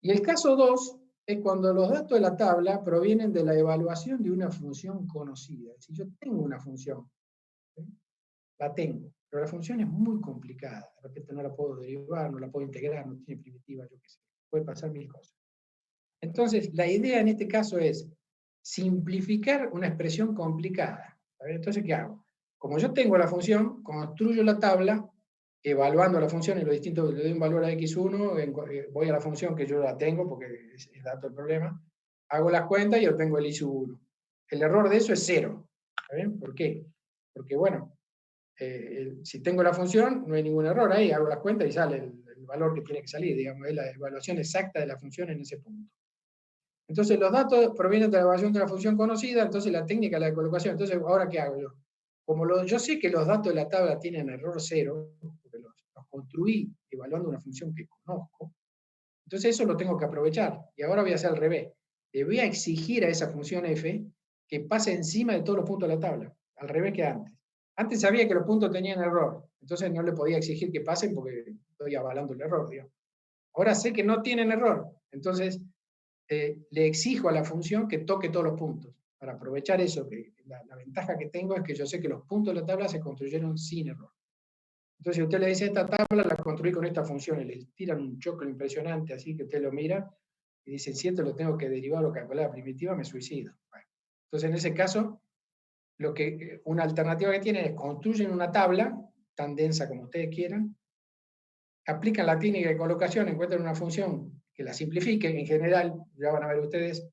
[SPEAKER 2] Y el caso 2 es cuando los datos de la tabla provienen de la evaluación de una función conocida. Es decir, yo tengo una función, ¿sí? La tengo, pero la función es muy complicada. De repente no la puedo derivar, no la puedo integrar, no tiene primitiva, yo qué sé. Puede pasar mil cosas. Entonces, la idea en este caso es simplificar una expresión complicada. Entonces, ¿qué hago? Como yo tengo la función, construyo la tabla evaluando la función, y lo distinto, le doy un valor a x1, voy a la función que yo la tengo, porque es dato el problema, hago las cuentas y obtengo el i sub 1. El error de eso es 0. ¿Está bien? ¿Por qué? Porque, bueno, si tengo la función, no hay ningún error ahí, hago las cuentas y sale el valor que tiene que salir, digamos, es la evaluación exacta de la función en ese punto. Entonces, los datos provienen de la evaluación de la función conocida, entonces la técnica es la de colocación. Entonces, ¿ahora qué hago yo? Como yo sé que los datos de la tabla tienen error 0, porque los construí evaluando una función que conozco, entonces eso lo tengo que aprovechar. Y ahora voy a hacer al revés. Le voy a exigir a esa función f que pase encima de todos los puntos de la tabla, al revés que antes. Antes sabía que los puntos tenían error, entonces no le podía exigir que pasen porque estoy avalando el error, digamos. Ahora sé que no tienen error, entonces le exijo a la función que toque todos los puntos. Para aprovechar eso, que la ventaja que tengo es que yo sé que los puntos de la tabla se construyeron sin error. Entonces, si usted le dice, esta tabla la construí con esta función, y le tiran un choclo impresionante, así que usted lo mira, y dice, si esto lo tengo que derivar o calcular la primitiva, me suicido. Bueno, entonces, en ese caso, una alternativa que tienen es construyen una tabla, tan densa como ustedes quieran, aplican la técnica de colocación, encuentran una función que la simplifique. En general, ya van a ver ustedes,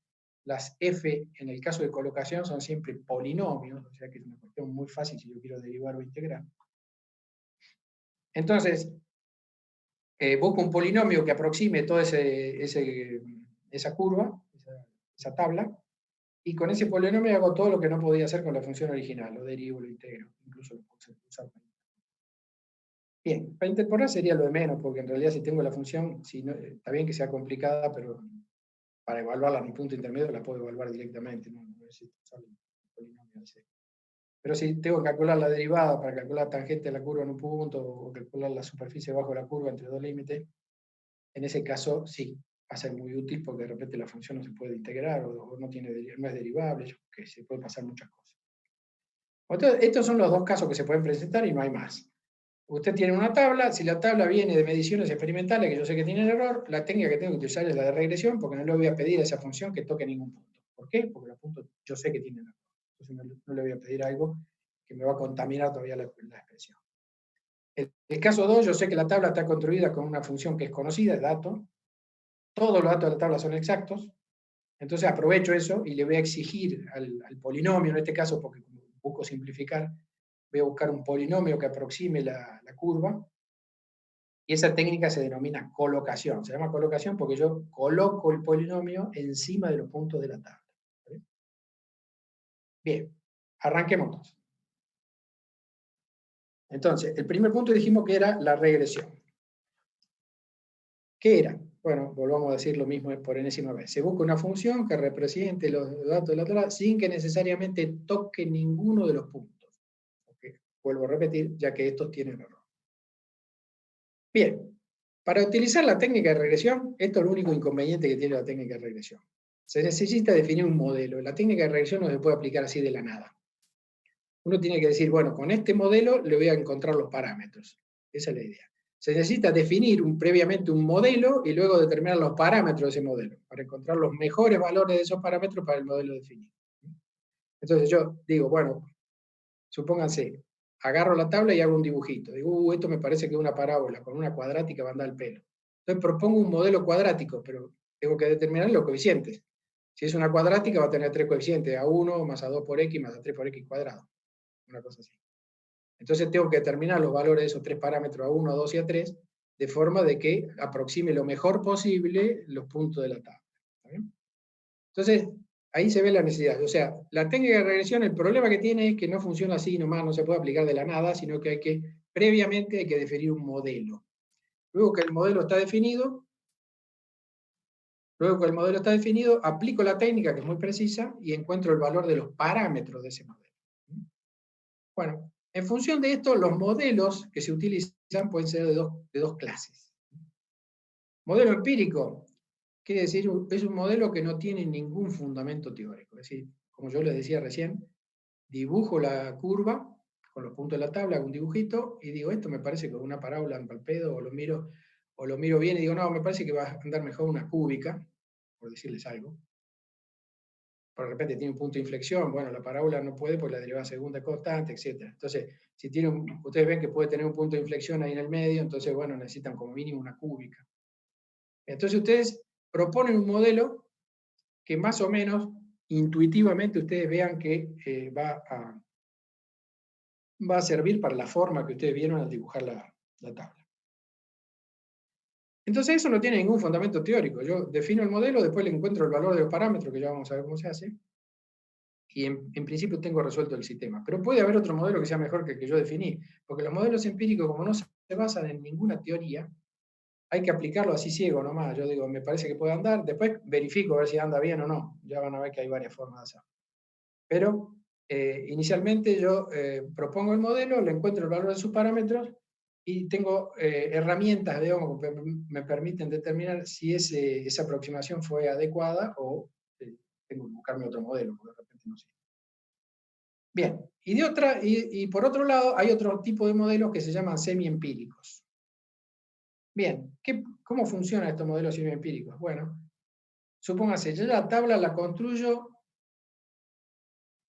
[SPEAKER 2] las f en el caso de colocación son siempre polinomios, o sea que es una cuestión muy fácil si yo quiero derivar o integrar. Entonces, busco un polinomio que aproxime toda esa curva, esa tabla, y con ese polinomio hago todo lo que no podía hacer con la función original, lo derivo, lo integro, incluso lo puedo usar. Bien, para interpolar sería lo de menos, porque en realidad si tengo la función, está bien que sea complicada, pero para evaluarla en un punto intermedio la puedo evaluar directamente, no necesito usar el polinomio. polinomial C. Pero si tengo que calcular la derivada para calcular la tangente de la curva en un punto, o calcular la superficie bajo la curva entre dos límites, en ese caso sí, va a ser muy útil porque de repente la función no se puede integrar o no es derivable, que se puede pasar muchas cosas. Entonces, estos son los dos casos que se pueden presentar y no hay más. Usted tiene una tabla, si la tabla viene de mediciones experimentales, que yo sé que tienen error, la técnica que tengo que utilizar es la de regresión, porque no le voy a pedir a esa función que toque ningún punto. ¿Por qué? Porque los puntos yo sé que tienen error. Entonces no le voy a pedir algo que me va a contaminar todavía la expresión. El caso 2, yo sé que la tabla está construida con una función que es conocida, es dato. Todos los datos de la tabla son exactos. Entonces aprovecho eso y le voy a exigir al polinomio, en este caso, porque busco simplificar, voy a buscar un polinomio que aproxime la curva, y esa técnica se denomina colocación. Se llama colocación porque yo coloco el polinomio encima de los puntos de la tabla. ¿Sí? Bien, arranquemos entonces. Entonces, el primer punto dijimos que era la regresión. ¿Qué era? Bueno, volvamos a decir lo mismo por enésima vez. Se busca una función que represente los datos de la tabla sin que necesariamente toque ninguno de los puntos. Okay. Vuelvo a repetir, ya que estos tienen error. Bien, para utilizar la técnica de regresión, esto es el único inconveniente que tiene la técnica de regresión. Se necesita definir un modelo. La técnica de regresión no se puede aplicar así de la nada. Uno tiene que decir, bueno, con este modelo le voy a encontrar los parámetros. Esa es la idea. Se necesita definir previamente un modelo y luego determinar los parámetros de ese modelo, para encontrar los mejores valores de esos parámetros para el modelo definido. Entonces yo digo, bueno, supónganse, agarro la tabla y hago un dibujito. Digo, esto me parece que es una parábola, con una cuadrática va a andar el pelo. Entonces propongo un modelo cuadrático, pero tengo que determinar los coeficientes. Si es una cuadrática va a tener 3 coeficientes, A1 más A2 por X más A3 por X cuadrado. Una cosa así. Entonces tengo que determinar los valores de esos 3 parámetros, A1, A2 y A3, de forma de que aproxime lo mejor posible los puntos de la tabla. ¿Está bien? Entonces, ahí se ve la necesidad. O sea, la técnica de regresión, el problema que tiene es que no funciona así nomás, no se puede aplicar de la nada, sino que previamente hay que definir un modelo. Luego que el modelo está definido, aplico la técnica que es muy precisa y encuentro el valor de los parámetros de ese modelo. Bueno, en función de esto, los modelos que se utilizan pueden ser de dos clases. Modelo empírico quiere decir, es un modelo que no tiene ningún fundamento teórico. Es decir, como yo les decía recién, dibujo la curva con los puntos de la tabla, hago un dibujito y digo, esto me parece que es una parábola en palpedo, o lo miro bien y digo, no, me parece que va a andar mejor una cúbica, por decirles algo. Por repente tiene un punto de inflexión, bueno, la parábola no puede porque la derivada segunda es constante, etc. Entonces, si ustedes ven que puede tener un punto de inflexión ahí en el medio, entonces, bueno, necesitan como mínimo una cúbica. Entonces, ustedes proponen un modelo que más o menos, intuitivamente, ustedes vean que va a servir para la forma que ustedes vieron al dibujar la tabla. Entonces, eso no tiene ningún fundamento teórico. Yo defino el modelo, después le encuentro el valor de los parámetros, que ya vamos a ver cómo se hace, y en principio tengo resuelto el sistema. Pero puede haber otro modelo que sea mejor que el que yo definí, porque los modelos empíricos, como no se basan en ninguna teoría, hay que aplicarlo así ciego nomás. Yo digo, me parece que puede andar, después verifico a ver si anda bien o no. Ya van a ver que hay varias formas de hacerlo. Pero inicialmente yo propongo el modelo, le encuentro el valor de sus parámetros y tengo herramientas, digamos, que me permiten determinar si esa aproximación fue adecuada o tengo que buscarme otro modelo, porque de repente no sé. Bien, y por otro lado hay otro tipo de modelos que se llaman semi-empíricos. Bien, ¿cómo funcionan estos modelos semi-empíricos? Bueno, supóngase, yo la tabla la construyo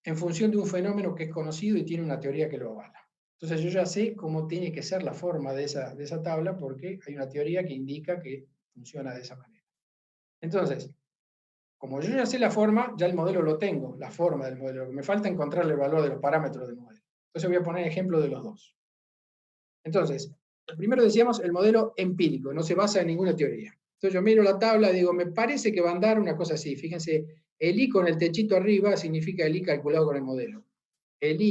[SPEAKER 2] en función de un fenómeno que es conocido y tiene una teoría que lo avala. Entonces yo ya sé cómo tiene que ser la forma de esa tabla porque hay una teoría que indica que funciona de esa manera. Entonces, como yo ya sé la forma, ya el modelo lo tengo, la forma del modelo. Me falta encontrarle el valor de los parámetros del modelo. Entonces voy a poner ejemplo de los dos. Entonces, primero decíamos el modelo empírico, no se basa en ninguna teoría. Entonces yo miro la tabla y digo, me parece que va a andar una cosa así. Fíjense, el I con el techito arriba significa el I calculado con el modelo. El I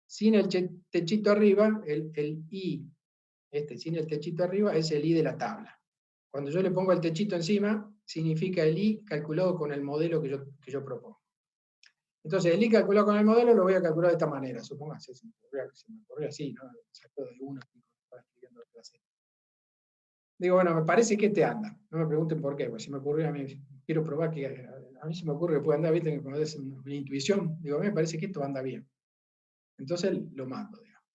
[SPEAKER 2] sin el techito arriba, el I, sin el techito arriba, es el I de la tabla. Cuando yo le pongo el techito encima, significa el I calculado con el modelo que yo propongo. Entonces, el I calculado con el modelo lo voy a calcular de esta manera, supóngase, se me ocurrió así, ¿no? Sacó de uno, digo, bueno, me parece que este anda. No me pregunten por qué, pues si me ocurrió a mí, quiero probar que a mí se me ocurre que puede andar, viste, cuando es una intuición, digo, a mí me parece que esto anda bien. Entonces lo mando, digamos.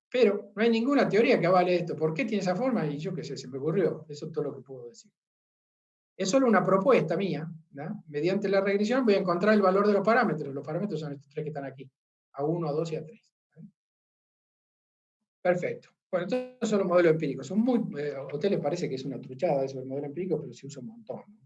[SPEAKER 2] Pero no hay ninguna teoría que avale esto. ¿Por qué tiene esa forma? Y yo qué sé, se me ocurrió. Eso es todo lo que puedo decir. Es solo una propuesta mía, ¿no? Mediante la regresión voy a encontrar el valor de los parámetros. Los parámetros son estos tres que están aquí. A1, A2 y A3. Perfecto. Bueno, entonces son los modelos empíricos. Son muy, a ustedes les parece que es una truchada eso del modelo empírico, pero se usa un montón, ¿no?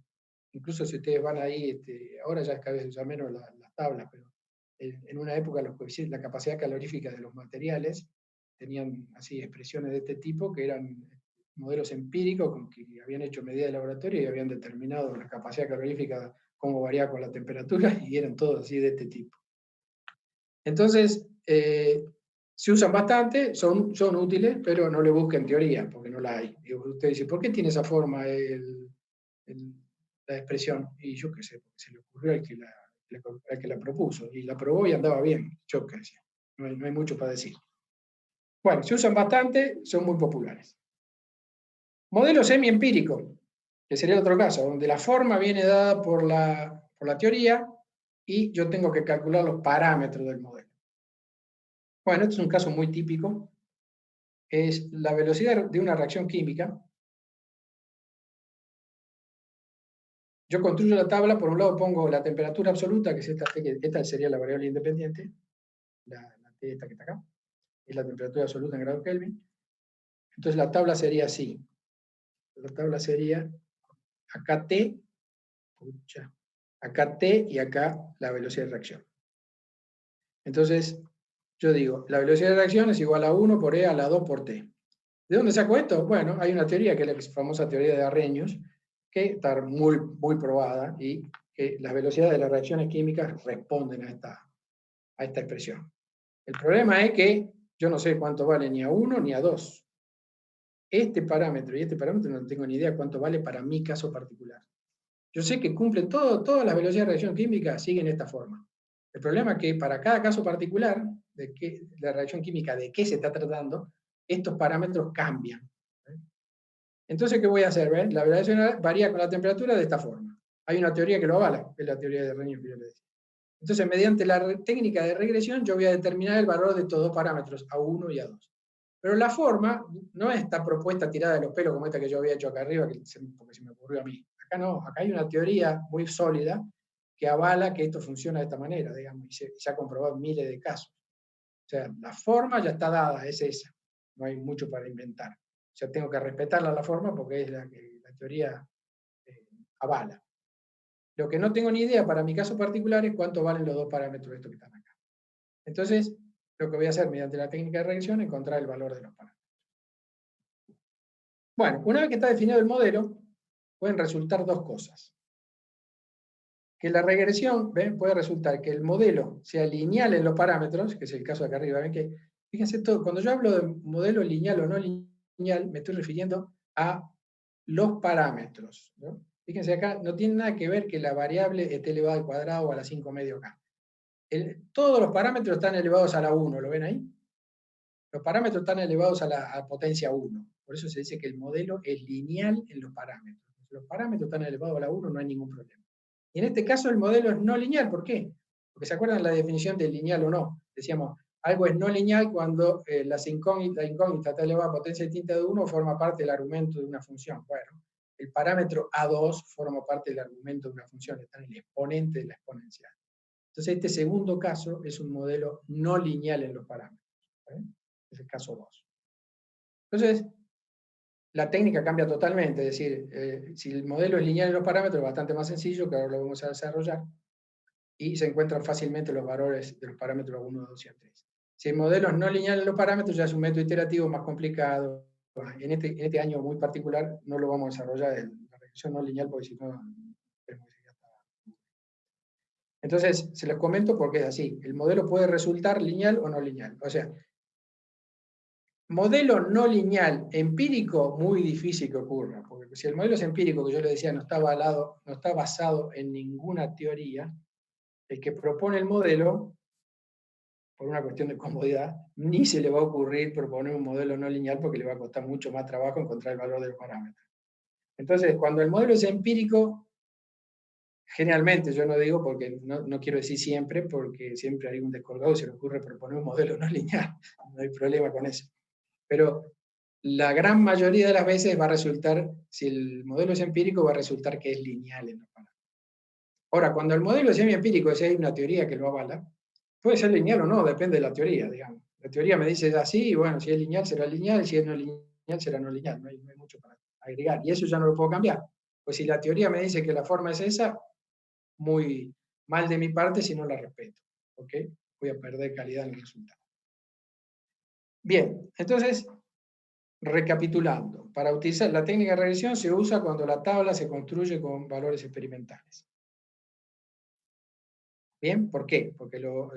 [SPEAKER 2] Incluso si ustedes van ahí, ahora ya cada vez se usa menos las tablas, pero en una época la capacidad calorífica de los materiales tenían así expresiones de este tipo que eran modelos empíricos con que habían hecho medidas de laboratorio y habían determinado la capacidad calorífica, cómo variaba con la temperatura, y eran todos así de este tipo. Entonces, se usan bastante, son útiles, pero no le busquen teoría, porque no la hay. Y usted dice, ¿por qué tiene esa forma la expresión? Y yo qué sé, porque se le ocurrió al que la propuso, y la probó y andaba bien, yo qué sé. No hay mucho para decir. Bueno, se usan bastante, son muy populares. Modelo semi-empírico, que sería otro caso, donde la forma viene dada por la teoría y yo tengo que calcular los parámetros del modelo. Bueno, este es un caso muy típico. Es la velocidad de una reacción química. Yo construyo la tabla, por un lado pongo la temperatura absoluta, que es esta sería la variable independiente, la T esta que está acá, es la temperatura absoluta en grados Kelvin. Entonces la tabla sería así. La tabla sería acá T, acá T y acá la velocidad de reacción. Entonces, yo digo, la velocidad de reacción es igual a 1 por E a la 2 por T. ¿De dónde saco esto? Bueno, hay una teoría, que es la famosa teoría de Arrhenius, que está muy, muy probada y que las velocidades de las reacciones químicas responden a esta expresión. El problema es que yo no sé cuánto vale ni a 1 ni a 2. Este parámetro y este parámetro no tengo ni idea cuánto vale para mi caso particular. Yo sé que cumplen todas las velocidades de reacción química, siguen esta forma. El problema es que para cada caso particular, de la reacción química, de qué se está tratando, estos parámetros cambian. Entonces, ¿qué voy a hacer? ¿Ven? La velocidad varía con la temperatura de esta forma. Hay una teoría que lo avala, que es la teoría de Arrhenius que yo le decía. Entonces, mediante la técnica de regresión, yo voy a determinar el valor de estos dos parámetros, A1 y A2. Pero la forma no es esta propuesta tirada de los pelos como esta que yo había hecho acá arriba, porque se me ocurrió a mí. Acá no, acá hay una teoría muy sólida que avala que esto funciona de esta manera, digamos, y se ha comprobado en miles de casos. O sea, la forma ya está dada, es esa. No hay mucho para inventar. O sea, tengo que respetarla la forma porque es la que la teoría avala. Lo que no tengo ni idea para mi caso particular es cuánto valen los dos parámetros de estos que están acá. Entonces, lo que voy a hacer mediante la técnica de regresión es encontrar el valor de los parámetros. Bueno, una vez que está definido el modelo, pueden resultar dos cosas. Que la regresión, ¿ven? Puede resultar que el modelo sea lineal en los parámetros, que es el caso de acá arriba. ¿Ven? Que, fíjense, cuando yo hablo de modelo lineal o no lineal, me estoy refiriendo a los parámetros, ¿no? Fíjense acá, no tiene nada que ver que la variable esté elevada al cuadrado o a la 5 medio acá. Todos los parámetros están elevados a la 1, ¿lo ven ahí? Los parámetros están elevados a la potencia 1. Por eso se dice que el modelo es lineal en los parámetros. Si los parámetros están elevados a la 1, no hay ningún problema. Y en este caso el modelo es no lineal. ¿Por qué? Porque ¿se acuerdan la definición de lineal o no? Decíamos, algo es no lineal cuando la incógnita está elevada a potencia distinta de 1 forma parte del argumento de una función. Bueno, el parámetro A2 forma parte del argumento de una función, está en el exponente de la exponencial. Entonces este segundo caso es un modelo no lineal en los parámetros. Es el caso 2. Entonces, la técnica cambia totalmente, es decir, si el modelo es lineal en los parámetros, es bastante más sencillo, que ahora lo vamos a desarrollar, y se encuentran fácilmente los valores de los parámetros 1, 2 y 3. Si el modelo es no lineal en los parámetros, ya es un método iterativo más complicado. En este año muy particular no lo vamos a desarrollar en la regresión no lineal, porque si no... Entonces, se los comento porque es así. El modelo puede resultar lineal o no lineal. O sea, modelo no lineal empírico, muy difícil que ocurra, porque si el modelo es empírico, que yo le decía, no está basado en ninguna teoría, el que propone el modelo, por una cuestión de comodidad, ni se le va a ocurrir proponer un modelo no lineal porque le va a costar mucho más trabajo encontrar el valor de los parámetros. Entonces, cuando el modelo es empírico, generalmente, yo no digo porque no quiero decir siempre, porque siempre hay un descolgado y se le ocurre proponer un modelo no lineal, no hay problema con eso. Pero la gran mayoría de las veces va a resultar, si el modelo es empírico, va a resultar que es lineal en los parámetros. Ahora, cuando el modelo es semiempírico, si hay una teoría que lo avala, puede ser lineal o no, depende de la teoría, digamos. La teoría me dice así, y bueno, si es lineal será lineal, si es no lineal será no lineal, no hay mucho para agregar. Y eso ya no lo puedo cambiar. Pues si la teoría me dice que la forma es esa, muy mal de mi parte si no la respeto. ¿Ok? Voy a perder calidad en el resultado. Bien, entonces, recapitulando, para utilizar la técnica de regresión se usa cuando la tabla se construye con valores experimentales. Bien, ¿por qué? Porque los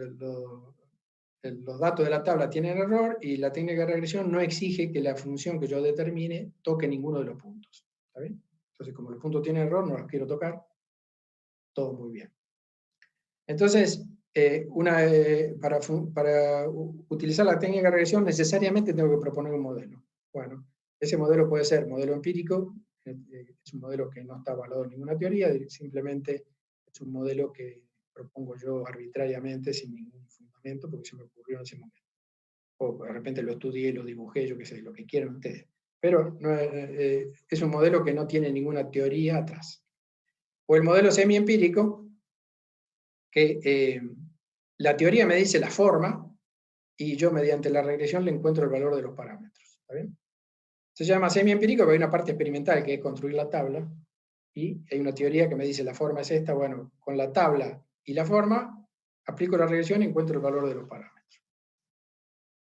[SPEAKER 2] datos de la tabla tienen error y la técnica de regresión no exige que la función que yo determine toque ninguno de los puntos. ¿Está bien? Entonces, como los puntos tienen error, no los quiero tocar. Todo muy bien. Entonces, para utilizar la técnica de regresión necesariamente tengo que proponer un modelo. Bueno, ese modelo puede ser modelo empírico, es un modelo que no está avalado en ninguna teoría, simplemente es un modelo que propongo yo arbitrariamente sin ningún fundamento porque se me ocurrió en ese momento. O de repente lo estudié, lo dibujé, yo qué sé, lo que quieran ustedes. Pero no, es un modelo que no tiene ninguna teoría atrás. O el modelo semi-empírico, que la teoría me dice la forma y yo mediante la regresión le encuentro el valor de los parámetros. ¿Está bien? Se llama semi-empírico porque hay una parte experimental que es construir la tabla y hay una teoría que me dice la forma es esta. Bueno, con la tabla y la forma aplico la regresión y encuentro el valor de los parámetros.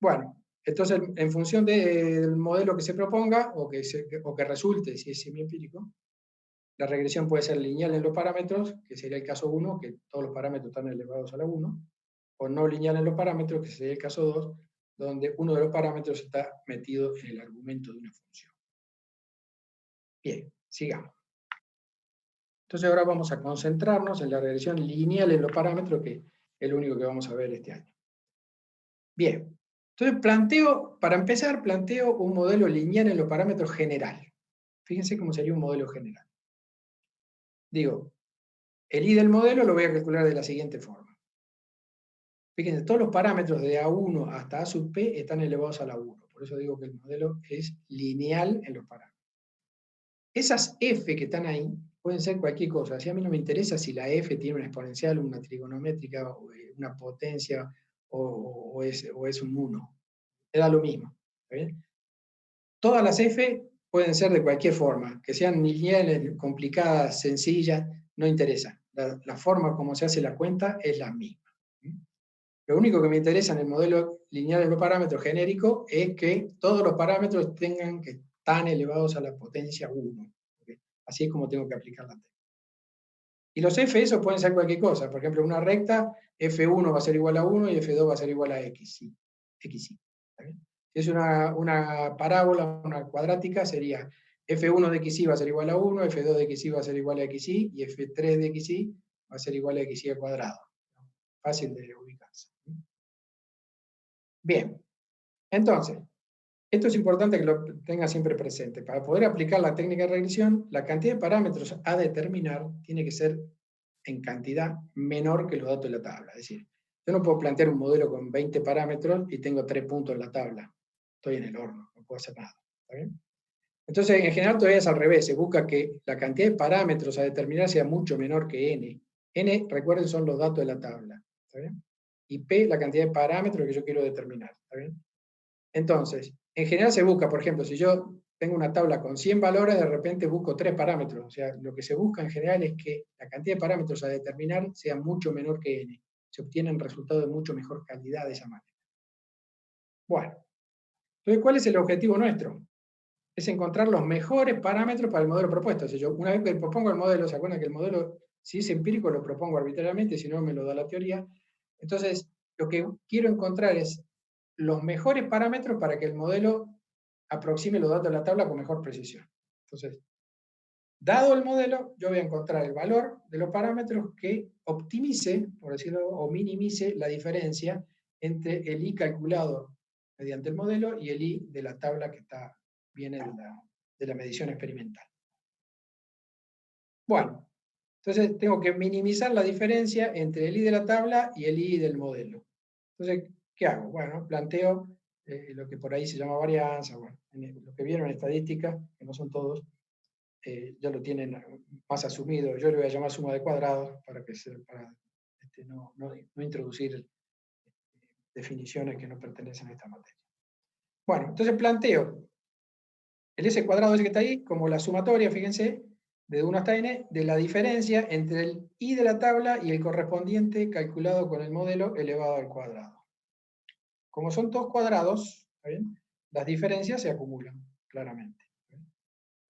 [SPEAKER 2] Bueno, entonces en función del modelo que se proponga o que resulte, si es semi-empírico, la regresión puede ser lineal en los parámetros, que sería el caso 1, que todos los parámetros están elevados a la 1, o no lineal en los parámetros, que sería el caso 2, donde uno de los parámetros está metido en el argumento de una función. Bien, sigamos. Entonces ahora vamos a concentrarnos en la regresión lineal en los parámetros, que es lo único que vamos a ver este año. Bien, entonces para empezar, planteo un modelo lineal en los parámetros general. Fíjense cómo sería un modelo general. Digo, el I del modelo lo voy a calcular de la siguiente forma. Fíjense, todos los parámetros de A1 hasta A sub P están elevados a la 1. Por eso digo que el modelo es lineal en los parámetros. Esas F que están ahí pueden ser cualquier cosa. Si a mí no me interesa si la F tiene una exponencial, una trigonométrica, una potencia o es un 1. Me da lo mismo. ¿Está bien? Todas las F pueden ser de cualquier forma, que sean lineales, complicadas, sencillas, no interesa. La forma como se hace la cuenta es la misma. Lo único que me interesa en el modelo lineal de los parámetros genérico es que todos los parámetros tengan que estar elevados a la potencia 1. Así es como tengo que aplicar la técnica. Y los F, esos pueden ser cualquier cosa. Por ejemplo, una recta, F1 va a ser igual a 1 y F2 va a ser igual a X. Sí. XY. Si es una parábola, una cuadrática, sería F1 de XY va a ser igual a 1, F2 de XY va a ser igual a XY y F3 de XY va a ser igual a XY al cuadrado. Fácil de ubicarse. Bien, entonces, esto es importante que lo tenga siempre presente. Para poder aplicar la técnica de regresión, la cantidad de parámetros a determinar tiene que ser en cantidad menor que los datos de la tabla. Es decir, yo no puedo plantear un modelo con 20 parámetros y tengo 3 puntos en la tabla. Estoy en el horno, no puedo hacer nada. ¿Está bien? Entonces, en general todavía es al revés. Se busca que la cantidad de parámetros a determinar sea mucho menor que n. N, recuerden, son los datos de la tabla. ¿Está bien? Y P, la cantidad de parámetros que yo quiero determinar. ¿Está bien? Entonces, en general se busca, por ejemplo, si yo tengo una tabla con 100 valores, de repente busco 3 parámetros. O sea, lo que se busca en general es que la cantidad de parámetros a determinar sea mucho menor que n. Se obtienen resultados de mucho mejor calidad de esa manera. Bueno, entonces, ¿cuál es el objetivo nuestro? Es encontrar los mejores parámetros para el modelo propuesto. O sea, yo una vez que propongo el modelo, ¿se acuerdan que el modelo, si es empírico, lo propongo arbitrariamente, si no me lo da la teoría? Entonces, lo que quiero encontrar es los mejores parámetros para que el modelo aproxime los datos de la tabla con mejor precisión. Entonces, Dado el modelo, yo voy a encontrar el valor de los parámetros que optimice, por decirlo, o minimice la diferencia entre el I calculado mediante el modelo y el I de la tabla que viene de la medición experimental. Bueno, entonces tengo que minimizar la diferencia entre el I de la tabla y el I del modelo. Entonces, ¿qué hago? Bueno, planteo lo que por ahí se llama varianza, bueno, lo que vieron en estadística, que no son todos, ya lo tienen más asumido. Yo le voy a llamar suma de cuadrados para no introducir definiciones que no pertenecen a esta materia. Bueno, entonces planteo el S cuadrado ese que está ahí como la sumatoria, fíjense, de 1 hasta n, de la diferencia entre el I de la tabla y el correspondiente calculado con el modelo elevado al cuadrado. Como son todos cuadrados, ¿está bien? Las diferencias se acumulan, claramente.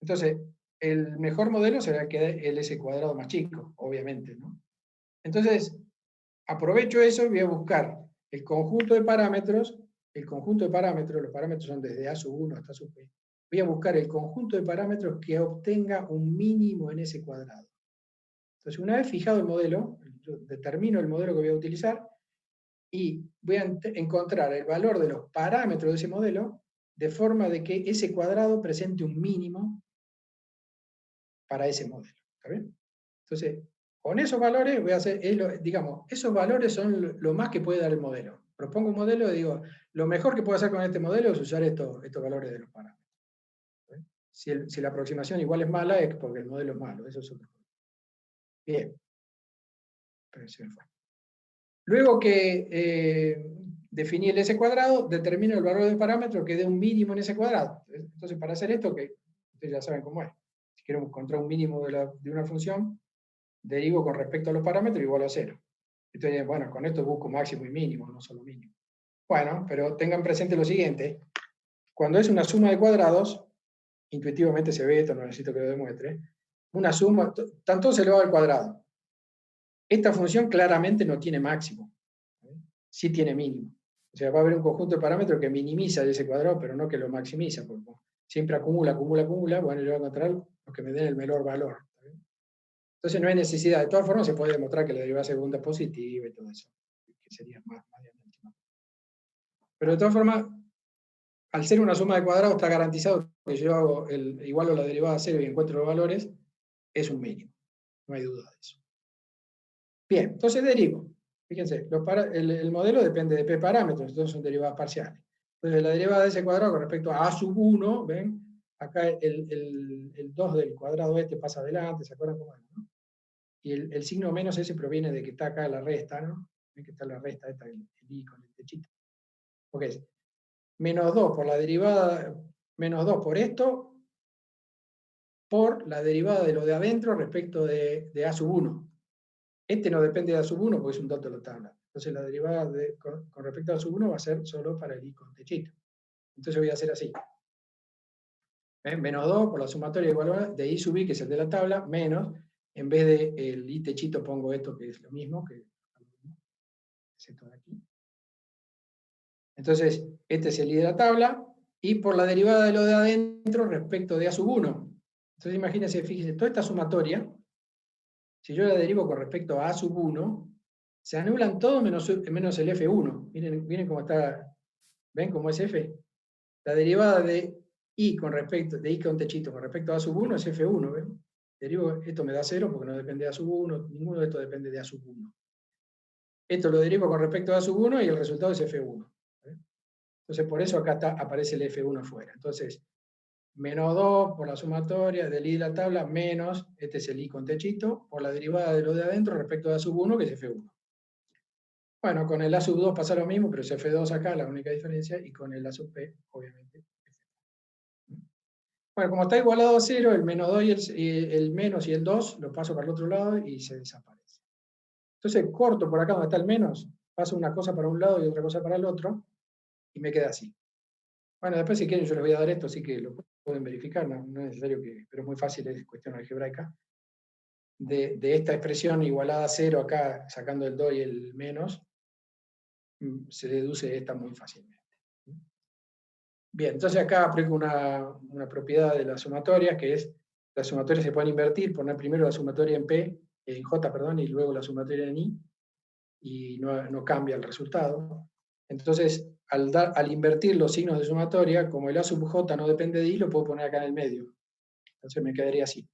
[SPEAKER 2] Entonces, el mejor modelo será el S cuadrado más chico, obviamente, ¿no? Entonces, aprovecho eso y voy a buscar el conjunto de parámetros, los parámetros son desde A sub 1 hasta sub p. Voy a buscar el conjunto de parámetros que obtenga un mínimo en S cuadrado. Entonces, una vez fijado el modelo, yo determino el modelo que voy a utilizar y voy a encontrar el valor de los parámetros de ese modelo de forma de que S cuadrado presente un mínimo para ese modelo. ¿Está bien? Entonces, con esos valores voy a hacer, digamos, esos valores son lo más que puede dar el modelo. Propongo un modelo y digo, lo mejor que puedo hacer con este modelo es usar estos valores de los parámetros. Si la aproximación igual es mala, es porque el modelo es malo. Eso es otro problema. Bien. Luego que definí el S cuadrado, determino el valor del parámetro que dé un mínimo en S cuadrado. Entonces, para hacer esto, que ustedes ya saben cómo es. Si quiero encontrar un mínimo de una función, derivo con respecto a los parámetros igual a 0. Entonces, bueno, con esto busco máximo y mínimo, no solo mínimo. Bueno, pero tengan presente lo siguiente. Cuando es una suma de cuadrados, intuitivamente se ve esto, no necesito que lo demuestre, una suma, tanto se elevado al cuadrado. Esta función claramente no tiene máximo, sí tiene mínimo. O sea, va a haber un conjunto de parámetros que minimiza ese cuadrado, pero no que lo maximiza, porque siempre acumula, bueno, yo voy a encontrar los que me den el menor valor. Entonces no hay necesidad. De todas formas, se puede demostrar que la derivada segunda es positiva y todo eso, que sería más dialéctico. Pero de todas formas, al ser una suma de cuadrados, está garantizado que yo hago igual a la derivada a 0 y encuentro los valores, es un mínimo. No hay duda de eso. Bien, entonces derivo. Fíjense, el modelo depende de p parámetros, entonces son derivadas parciales. Entonces la derivada de ese cuadrado con respecto a sub 1, ¿ven? Acá el 2 del cuadrado este pasa adelante, ¿se acuerdan cómo es? ¿No? Y el signo menos ese proviene de que está acá la resta, ¿no? ¿Ven que está la resta esta, el i con el techito? Ok, menos 2 por la derivada, menos 2 por esto, por la derivada de lo de adentro respecto de a sub 1. Este no depende de a sub 1 porque es un dato de la tabla. Entonces la derivada con respecto a a sub 1 va a ser solo para el i con techito. Entonces voy a hacer así. Menos 2 por la sumatoria igual de i sub i, que es el de la tabla, menos, en vez de el i techito pongo esto que es lo mismo, que es esto de aquí. Entonces, este es el i de la tabla, y por la derivada de lo de adentro respecto de a sub 1. Entonces imagínense, fíjense, toda esta sumatoria, si yo la derivo con respecto a sub 1, se anulan todos menos el f1. Miren cómo está, ¿ven cómo es f? La derivada de i con techito con respecto a a sub 1 es f1, ¿ven? Derivo, esto me da 0 porque no depende de a sub 1, ninguno de estos depende de a sub 1. Esto lo derivo con respecto a sub 1 y el resultado es f1. Entonces por eso acá aparece el f1 afuera. Entonces, menos 2 por la sumatoria del i de la tabla, menos, este es el i con techito, por la derivada de lo de adentro respecto de a sub 1, que es f1. Bueno, con el a sub 2 pasa lo mismo, pero es f2 acá, la única diferencia, y con el a sub p, obviamente. Bueno, como está igualado a 0, el menos 2 y el menos y el 2 lo paso para el otro lado y se desaparece. Entonces corto por acá donde está el menos, paso una cosa para un lado y otra cosa para el otro, y me queda así. Bueno, después si quieren yo les voy a dar esto, así que lo pueden verificar, no es necesario pero es muy fácil, es cuestión algebraica. De esta expresión igualada a 0 acá, sacando el 2 y el menos, se deduce esta muy fácilmente. Bien, entonces acá aplico una propiedad de la sumatoria, que es las sumatorias se pueden invertir, poner primero la sumatoria en P, en J, perdón, y luego la sumatoria en I, y no cambia el resultado. Entonces, al invertir los signos de sumatoria, como el A sub J no depende de I, lo puedo poner acá en el medio. Entonces me quedaría así.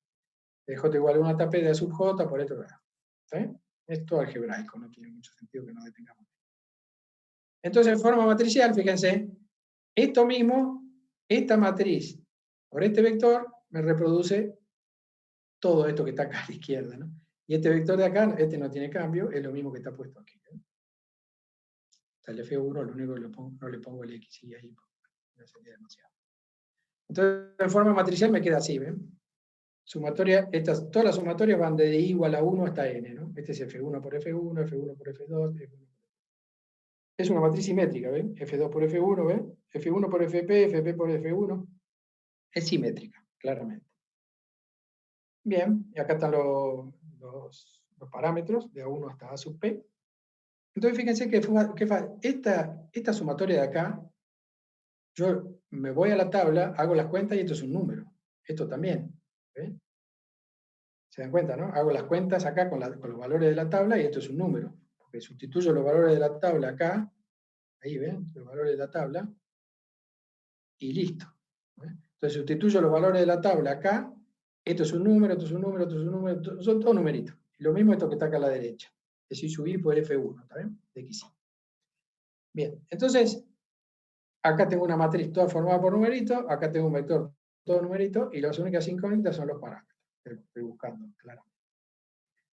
[SPEAKER 2] De J igual a 1 TP de A sub J por esto. ¿Está bien? Esto es algebraico, no tiene mucho sentido que nos detengamos. Entonces, en forma matricial, fíjense, esto mismo, esta matriz por este vector me reproduce todo esto que está acá a la izquierda, ¿no? Y este vector de acá, este no tiene cambio, es lo mismo que está puesto aquí. El F1, lo único que no le pongo el X y ahí no sería demasiado. Entonces, en forma matricial me queda así, ¿ven? Sumatoria, todas las sumatorias van desde I igual a 1 hasta N, ¿no? Este es F1 por F1, F1 por F2, F1 por F2. Es una matriz simétrica, ¿ven? F2 por F1, ¿ven? F1 por FP, FP por F1. Es simétrica, claramente. Bien, y acá están los parámetros, de A1 hasta A sub P. Entonces, fíjense que esta sumatoria de acá, yo me voy a la tabla, hago las cuentas y esto es un número. Esto también. ¿Ven? ¿Se dan cuenta, no? Hago las cuentas acá con los valores de la tabla y esto es un número. Porque sustituyo los valores de la tabla acá, ahí ven, los valores de la tabla, y listo. ¿Ven? Entonces sustituyo los valores de la tabla acá, esto es un número, esto es un número, esto es un número, son todos numeritos. Y lo mismo esto que está acá a la derecha. Es decir, subir por F1, ¿está bien? De XY. Bien, entonces, acá tengo una matriz toda formada por numeritos, acá tengo un vector todo numerito, y las únicas incógnitas son los parámetros. Estoy buscando, claro.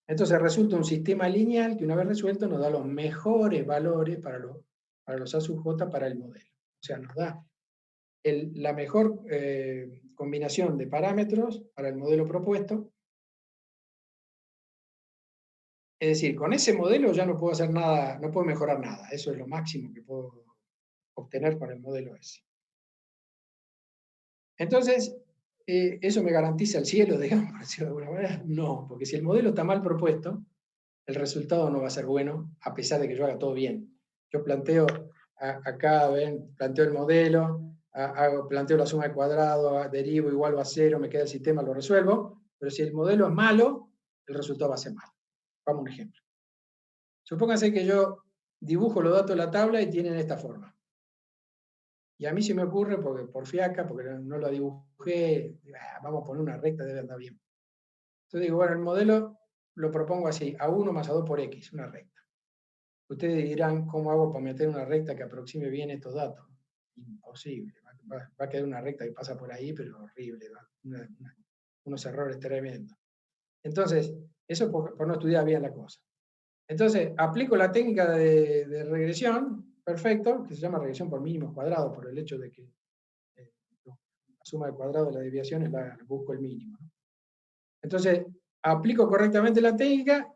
[SPEAKER 2] Entonces resulta un sistema lineal que una vez resuelto nos da los mejores valores para los A sub J para el modelo. O sea, nos da la mejor combinación de parámetros para el modelo propuesto. Es decir, con ese modelo ya no puedo hacer nada, no puedo mejorar nada. Eso es lo máximo que puedo obtener con el modelo ese. Entonces, ¿eso me garantiza el cielo, digamos, por decirlo de alguna manera? No, porque si el modelo está mal propuesto, el resultado no va a ser bueno, a pesar de que yo haga todo bien. Yo planteo, acá ven, planteo el modelo, planteo la suma de cuadrado, derivo igual a 0, me queda el sistema, lo resuelvo, pero si el modelo es malo, el resultado va a ser malo. Vamos a un ejemplo. Supónganse que yo dibujo los datos de la tabla y tienen esta forma. Y a mí se me ocurre, porque por fiaca, porque no lo dibujé, vamos a poner una recta, debe andar bien. Entonces digo, bueno, el modelo lo propongo así, A1 más A2 por X, una recta. Ustedes dirán, ¿cómo hago para meter una recta que aproxime bien estos datos? Imposible. Va a quedar una recta que pasa por ahí, pero horrible. Unos errores tremendos. Entonces, eso por no estudiar bien la cosa. Entonces, aplico la técnica de regresión, perfecto, que se llama regresión por mínimos cuadrados, por el hecho de que la suma de cuadrados de las desviaciones busco el mínimo, ¿no? Entonces, aplico correctamente la técnica,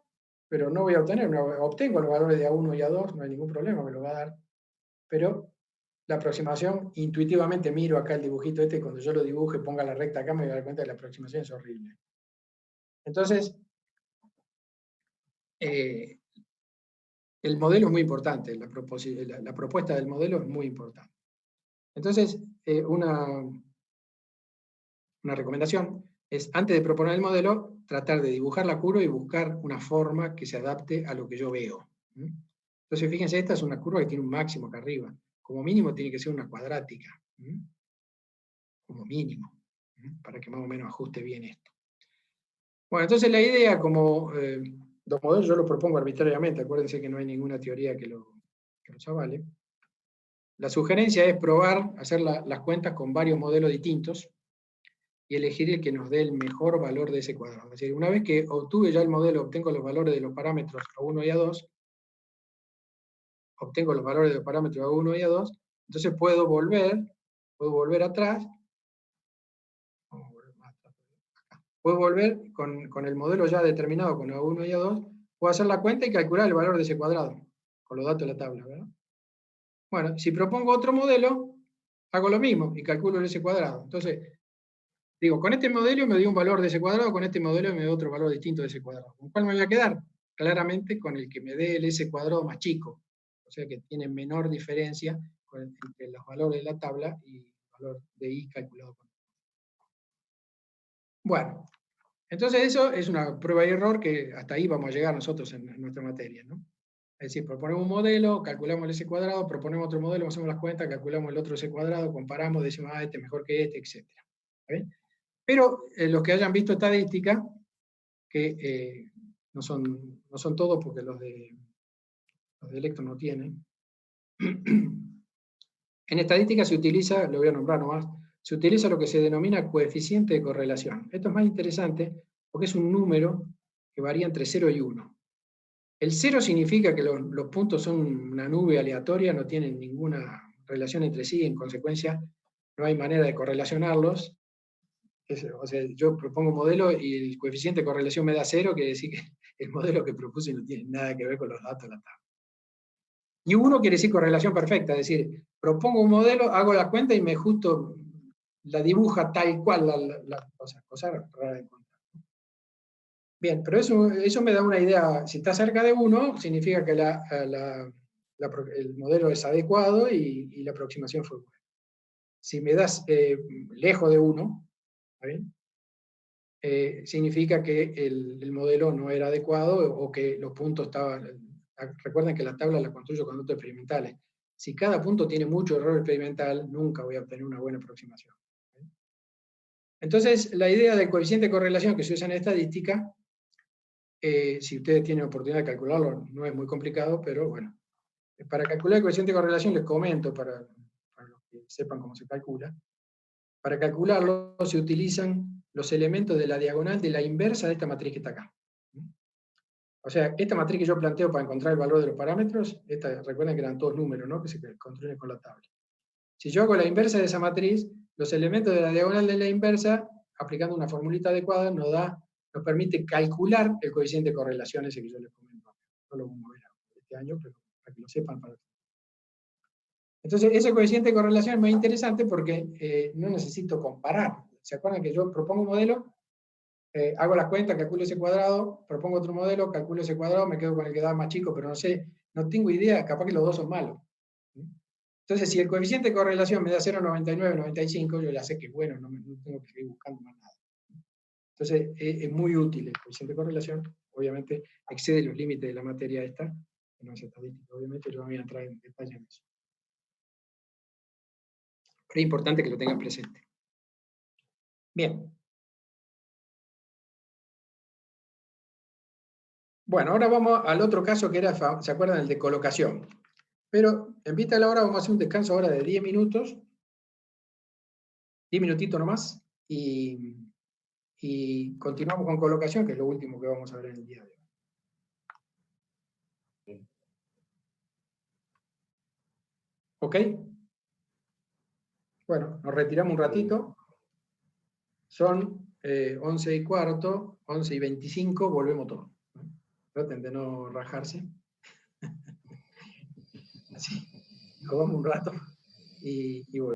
[SPEAKER 2] pero no voy a obtengo los valores de A1 y A2, no hay ningún problema, me lo va a dar. Pero la aproximación, intuitivamente miro acá el dibujito este, y cuando yo lo dibuje, ponga la recta acá, me voy a dar cuenta que la aproximación es horrible. Entonces, el modelo es muy importante, la propuesta del modelo es muy importante. Entonces, una recomendación es, antes de proponer el modelo, tratar de dibujar la curva y buscar una forma que se adapte a lo que yo veo. Entonces, fíjense, esta es una curva que tiene un máximo acá arriba. Como mínimo tiene que ser una cuadrática. Como mínimo. Para que más o menos ajuste bien esto. Bueno, entonces la idea, como los modelos yo los propongo arbitrariamente, acuérdense que no hay ninguna teoría que los avale. La sugerencia es probar, hacer las cuentas con varios modelos distintos y elegir el que nos dé el mejor valor de ese cuadrado. Es decir, una vez que obtuve ya el modelo, obtengo los valores de los parámetros A1 y A2, obtengo los valores de los parámetros A1 y A2, entonces puedo volver atrás, puedo volver con el modelo ya determinado con A1 y A2, puedo hacer la cuenta y calcular el valor de ese cuadrado, con los datos de la tabla, ¿verdad? Bueno, si propongo otro modelo, hago lo mismo y calculo ese cuadrado. Entonces, digo, con este modelo me dio un valor de ese cuadrado, con este modelo me dio otro valor distinto de ese cuadrado. ¿Con cuál me voy a quedar? Claramente con el que me dé el S cuadrado más chico, o sea que tiene menor diferencia entre los valores de la tabla y el valor de I calculado con Bueno, entonces eso es una prueba y error que hasta ahí vamos a llegar nosotros en nuestra materia, ¿no? Es decir, proponemos un modelo, calculamos el S cuadrado, proponemos otro modelo, hacemos las cuentas, calculamos el otro S cuadrado, comparamos, decimos, este es mejor que este, etc. Pero los que hayan visto estadística, que no son todos porque los de Electro no tienen, en estadística se utiliza, lo voy a nombrar nomás, se utiliza lo que se denomina coeficiente de correlación. Esto es más interesante porque es un número que varía entre 0 y 1. El 0 significa que los puntos son una nube aleatoria, no tienen ninguna relación entre sí, en consecuencia no hay manera de correlacionarlos. O sea, yo propongo un modelo y el coeficiente de correlación me da 0, quiere decir que el modelo que propuse no tiene nada que ver con los datos de la tabla. Y 1 quiere decir correlación perfecta, es decir, propongo un modelo, hago la cuenta y me justo la dibuja tal cual la cosa rara de encontrar. Bien, pero eso me da una idea. Si está cerca de 1, significa que el modelo es adecuado y la aproximación fue buena. Si me das lejos de 1, significa que el modelo no era adecuado o que los puntos estaban... Recuerden que la tabla la construyo con datos experimentales. Si cada punto tiene mucho error experimental, nunca voy a obtener una buena aproximación. Entonces, la idea del coeficiente de correlación que se usa en estadística, si ustedes tienen oportunidad de calcularlo, no es muy complicado, pero bueno. Para calcular el coeficiente de correlación les comento, para los que sepan cómo se calcula. Para calcularlo se utilizan los elementos de la diagonal de la inversa de esta matriz que está acá. O sea, esta matriz que yo planteo para encontrar el valor de los parámetros, recuerden que eran todos números, ¿no?, que se construyen con la tabla. Si yo hago la inversa de esa matriz, los elementos de la diagonal de la inversa, aplicando una formulita adecuada, nos permite calcular el coeficiente de correlación ese que yo les comento. No lo vamos a ver este año, pero para que lo sepan. Entonces, ese coeficiente de correlación es muy interesante porque no necesito comparar. ¿Se acuerdan que yo propongo un modelo? Hago las cuentas, calculo ese cuadrado, propongo otro modelo, calculo ese cuadrado, me quedo con el que da más chico, pero no sé, no tengo idea, capaz que los dos son malos. Entonces, si el coeficiente de correlación me da 0,99, 95, yo ya sé que es bueno, no tengo que seguir buscando más nada. Entonces, es muy útil el coeficiente de correlación, obviamente excede los límites de la materia esta, que no es estadística, obviamente, yo voy a entrar en detalle en eso. Pero es importante que lo tengan presente. Bien. Bueno, ahora vamos al otro caso que era, ¿se acuerdan? El de colocación. Pero en vista de la hora vamos a hacer un descanso ahora de 10 minutos, 10 minutitos nomás, y continuamos con colocación, que es lo último que vamos a ver en el día de hoy. ¿Ok? Bueno, nos retiramos un ratito. Son 11:15, 11:25, volvemos todos. Traten de no rajarse. Así, nos vamos un rato y volvemos.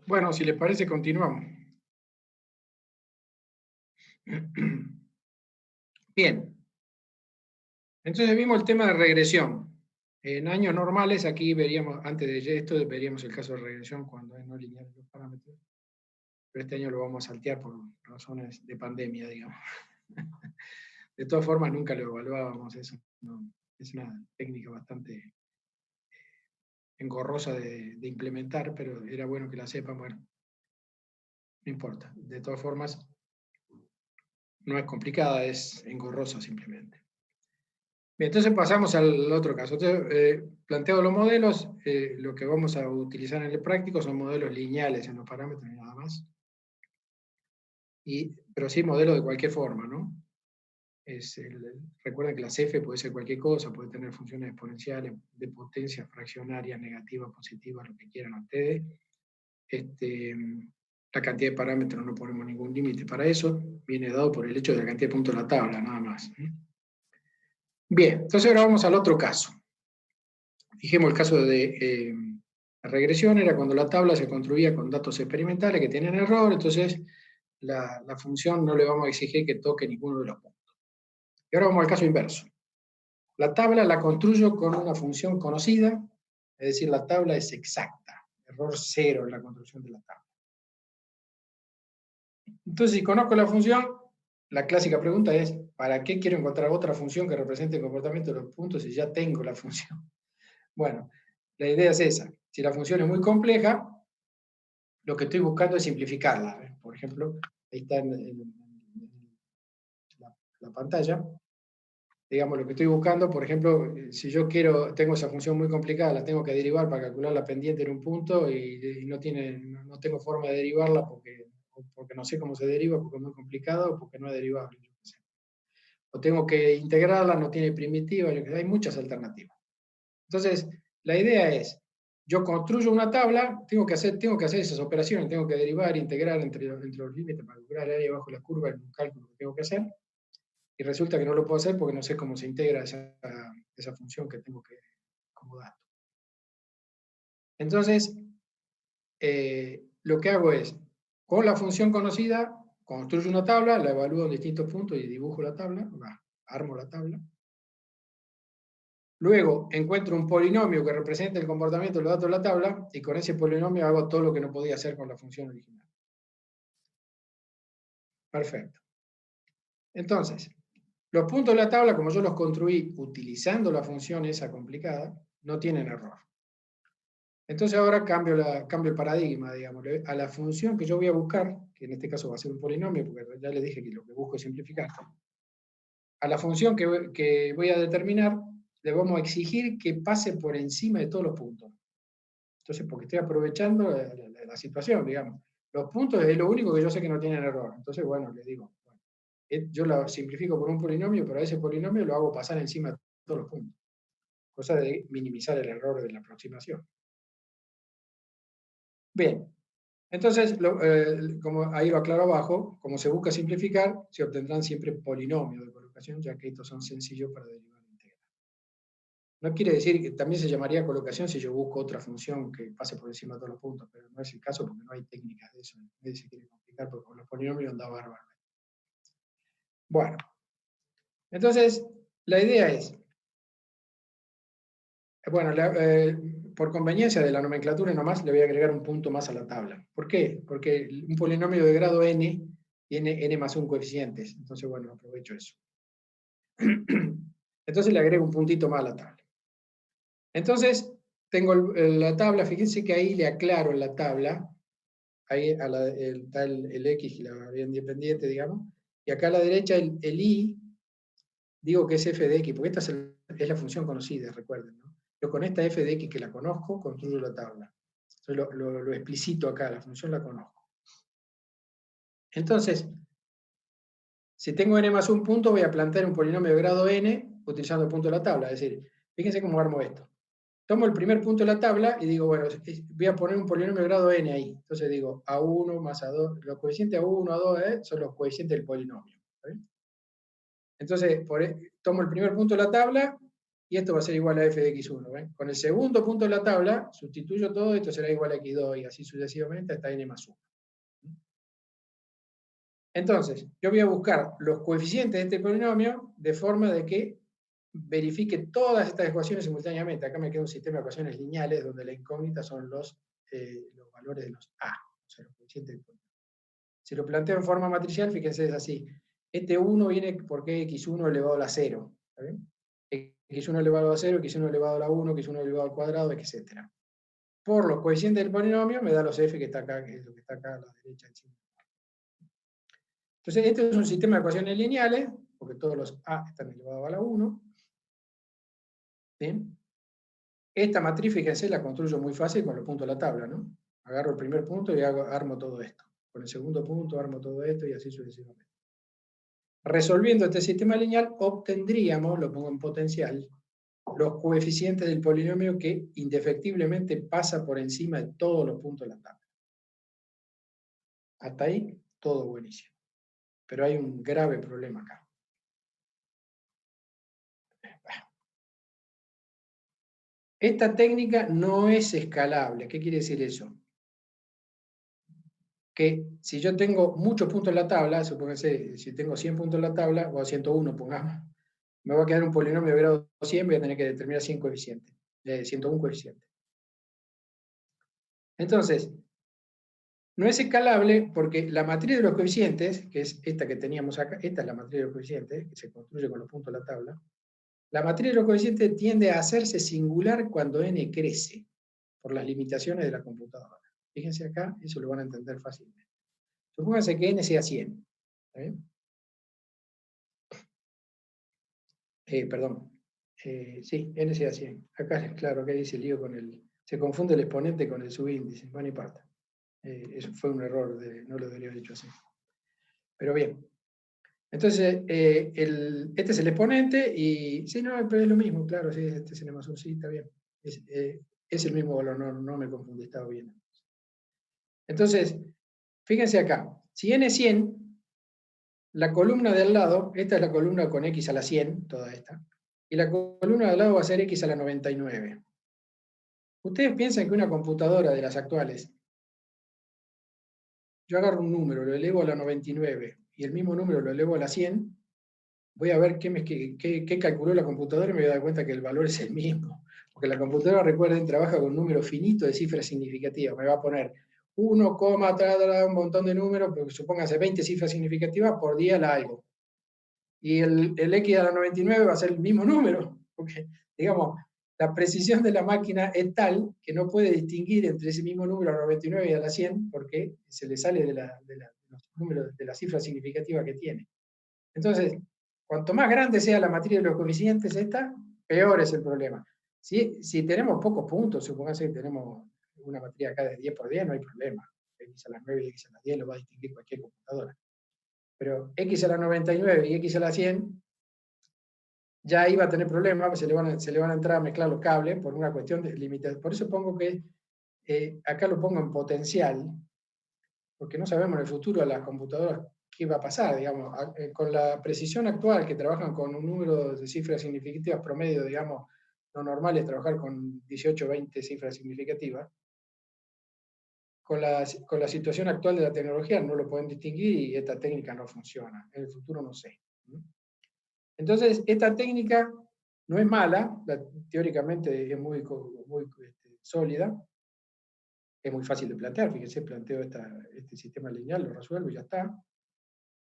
[SPEAKER 2] Bueno, si les parece, continuamos. Bien. Entonces vimos el tema de regresión. En años normales, aquí veríamos, antes de esto, veríamos el caso de regresión cuando es no lineal los parámetros. Pero este año lo vamos a saltear por razones de pandemia, digamos. De todas formas, nunca lo evaluábamos eso. ¿No? Es una técnica bastante engorrosa de implementar, pero era bueno que la sepan. Bueno, no importa. De todas formas, no es complicada, es engorrosa simplemente. Bien, entonces pasamos al otro caso. Entonces, planteado los modelos, lo que vamos a utilizar en el práctico son modelos lineales en los parámetros y nada más. Pero sí modelos de cualquier forma, ¿no? Recuerden que la CF puede ser cualquier cosa, puede tener funciones exponenciales de potencia fraccionaria, negativa, positiva, lo que quieran ustedes. La cantidad de parámetros no ponemos ningún límite para eso, viene dado por el hecho de la cantidad de puntos de la tabla, nada más. Bien, entonces ahora vamos al otro caso. Fijemos el caso de la regresión, era cuando la tabla se construía con datos experimentales que tenían error, entonces la función no le vamos a exigir que toque ninguno de los puntos. Y ahora vamos al caso inverso. La tabla la construyo con una función conocida, es decir, la tabla es exacta, error cero en la construcción de la tabla. Entonces, si conozco la función, la clásica pregunta es, ¿para qué quiero encontrar otra función que represente el comportamiento de los puntos si ya tengo la función? Bueno, la idea es esa. Si la función es muy compleja, lo que estoy buscando es simplificarla. Por ejemplo, ahí está en la pantalla. Digamos, lo que estoy buscando, por ejemplo, si yo tengo esa función muy complicada, la tengo que derivar para calcular la pendiente en un punto y no tengo forma de derivarla porque no sé cómo se deriva, porque es muy complicado o porque no es derivable. Yo qué sé. O tengo que integrarla, no tiene primitiva, hay muchas alternativas. Entonces, la idea es, yo construyo una tabla, tengo que hacer esas operaciones, tengo que derivar, integrar entre los límites para calcular el área bajo la curva en un cálculo que tengo que hacer. Y resulta que no lo puedo hacer porque no sé cómo se integra esa función que tengo que como dato. Entonces, lo que hago es, con la función conocida, construyo una tabla, la evalúo en distintos puntos y dibujo la tabla, armo la tabla. Luego encuentro un polinomio que represente el comportamiento de los datos de la tabla y con ese polinomio hago todo lo que no podía hacer con la función original. Perfecto. Entonces, los puntos de la tabla, como yo los construí utilizando la función esa complicada, no tienen error. Entonces ahora cambio el paradigma, digamos, a la función que yo voy a buscar, que en este caso va a ser un polinomio, porque ya les dije que lo que busco es simplificar. A la función que voy a determinar, le vamos a exigir que pase por encima de todos los puntos. Entonces, porque estoy aprovechando la situación, digamos. Los puntos es lo único que yo sé que no tienen error. Entonces, bueno, les digo, yo lo simplifico por un polinomio, pero a ese polinomio lo hago pasar encima de todos los puntos. Cosa de minimizar el error de la aproximación. Bien, entonces, como ahí lo aclaro abajo, como se busca simplificar, se obtendrán siempre polinomios de colocación, ya que estos son sencillos para derivar e integrar. No quiere decir que también se llamaría colocación si yo busco otra función que pase por encima de todos los puntos, pero no es el caso porque no hay técnicas de eso. Nadie se quiere complicar porque con los polinomios anda bárbaro. Bueno, entonces, la idea es, bueno, por conveniencia de la nomenclatura nomás le voy a agregar un punto más a la tabla. ¿Por qué? Porque un polinomio de grado n tiene n más 1 coeficientes. Entonces, bueno, aprovecho eso. Entonces le agrego un puntito más a la tabla. Entonces, tengo la tabla, fíjense que ahí le aclaro en la tabla, ahí está el X y la variable independiente, digamos, y acá a la derecha el Y, digo que es f de X, porque esta es la función conocida, recuerden, ¿no? Yo con esta f de X que la conozco, construyo la tabla. Entonces lo explicito acá, la función la conozco. Entonces, si tengo n más un punto, voy a plantear un polinomio de grado n utilizando el punto de la tabla. Es decir, fíjense cómo armo esto. Tomo el primer punto de la tabla y digo, bueno, voy a poner un polinomio de grado n ahí. Entonces digo, A1 más A2, los coeficientes A1, A2, son los coeficientes del polinomio. ¿Sí? Entonces, tomo el primer punto de la tabla y esto va a ser igual a f de x1. ¿ven? Con el segundo punto de la tabla, sustituyo todo, esto será igual a x2 y así sucesivamente hasta n más 1. Entonces, yo voy a buscar los coeficientes de este polinomio de forma de que verifique todas estas ecuaciones simultáneamente. Acá me queda un sistema de ecuaciones lineales donde la incógnita son los valores de los a, o sea, los coeficientes del polinomio. Si lo planteo en forma matricial, fíjense, es así. Este 1 viene porque x1 elevado a la 0. ¿Está bien? X1 elevado a 0, x1 elevado a la 1, x1 elevado al cuadrado, etc. Por los coeficientes del polinomio me da los f que está acá, que es lo que está acá a la derecha encima. Entonces, este es un sistema de ecuaciones lineales, porque todos los a están elevados a la 1. ¿Bien? Esta matriz, fíjense, la construyo muy fácil con los puntos de la tabla, ¿no? Agarro el primer punto y armo todo esto. Con el segundo punto armo todo esto y así sucesivamente. Resolviendo este sistema lineal, obtendríamos, lo pongo en potencial, los coeficientes del polinomio que indefectiblemente pasa por encima de todos los puntos de la tabla. Hasta ahí, todo buenísimo. Pero hay un grave problema acá. Esta técnica no es escalable. ¿Qué quiere decir eso? Que si yo tengo muchos puntos en la tabla, supóngase, si tengo 100 puntos en la tabla, o 101, pongamos, me va a quedar un polinomio de grado 100, voy a tener que determinar 100 coeficientes, 101 coeficientes. Entonces, no es escalable porque la matriz de los coeficientes, que es esta que teníamos acá, esta es la matriz de los coeficientes, que se construye con los puntos de la tabla, la matriz de los coeficientes tiende a hacerse singular cuando n crece, por las limitaciones de la computadora. Fíjense acá, eso lo van a entender fácilmente. Supónganse que n sea 100. ¿Está bien? Perdón. Sí, n sea 100. Acá, claro, acá dice lío con el... Se confunde el exponente con el subíndice, van y parta. Eso fue un error, no lo debería haber dicho así. Pero bien. Entonces, este es el exponente y... Sí, no, pero es lo mismo, claro, sí, este es n más 1, sí, está bien. Es el mismo valor, no me confundí, estaba bien. Entonces, fíjense acá. Si n es 100, la columna de al lado, esta es la columna con x a la 100, toda esta, y la columna de al lado va a ser x a la 99. Ustedes piensan que una computadora de las actuales, yo agarro un número, lo elevo a la 99, y el mismo número lo elevo a la 100, voy a ver qué calculó la computadora y me voy a dar cuenta que el valor es el mismo. Porque la computadora, recuerden, trabaja con un número finito de cifras significativas. Me va a poner 1, un montón de números, pero supóngase 20 cifras significativas por día la algo. Y el x a la 99 va a ser el mismo número, porque, digamos, la precisión de la máquina es tal que no puede distinguir entre ese mismo número a la 99 y a la 100, porque se le sale de los números, de la cifra significativa que tiene. Entonces, cuanto más grande sea la matriz de los coeficientes esta, peor es el problema. Si tenemos pocos puntos, supongamos que tenemos una matriz acá de 10 por 10, no hay problema. X a la 9 y x a la 10 lo va a distinguir cualquier computadora. Pero x a la 99 y x a la 100, ya ahí va a tener problemas, se le van a entrar a mezclar los cables por una cuestión de limitación. Por eso pongo que, acá lo pongo en potencial, porque no sabemos en el futuro a las computadoras qué va a pasar, digamos. Con la precisión actual, que trabajan con un número de cifras significativas promedio, digamos, lo normal es trabajar con 18 o 20 cifras significativas. Con la situación actual de la tecnología no lo pueden distinguir y esta técnica no funciona. En el futuro no sé. Entonces, esta técnica no es mala, teóricamente es muy sólida, es muy fácil de plantear, fíjense, planteo este sistema lineal, lo resuelvo y ya está.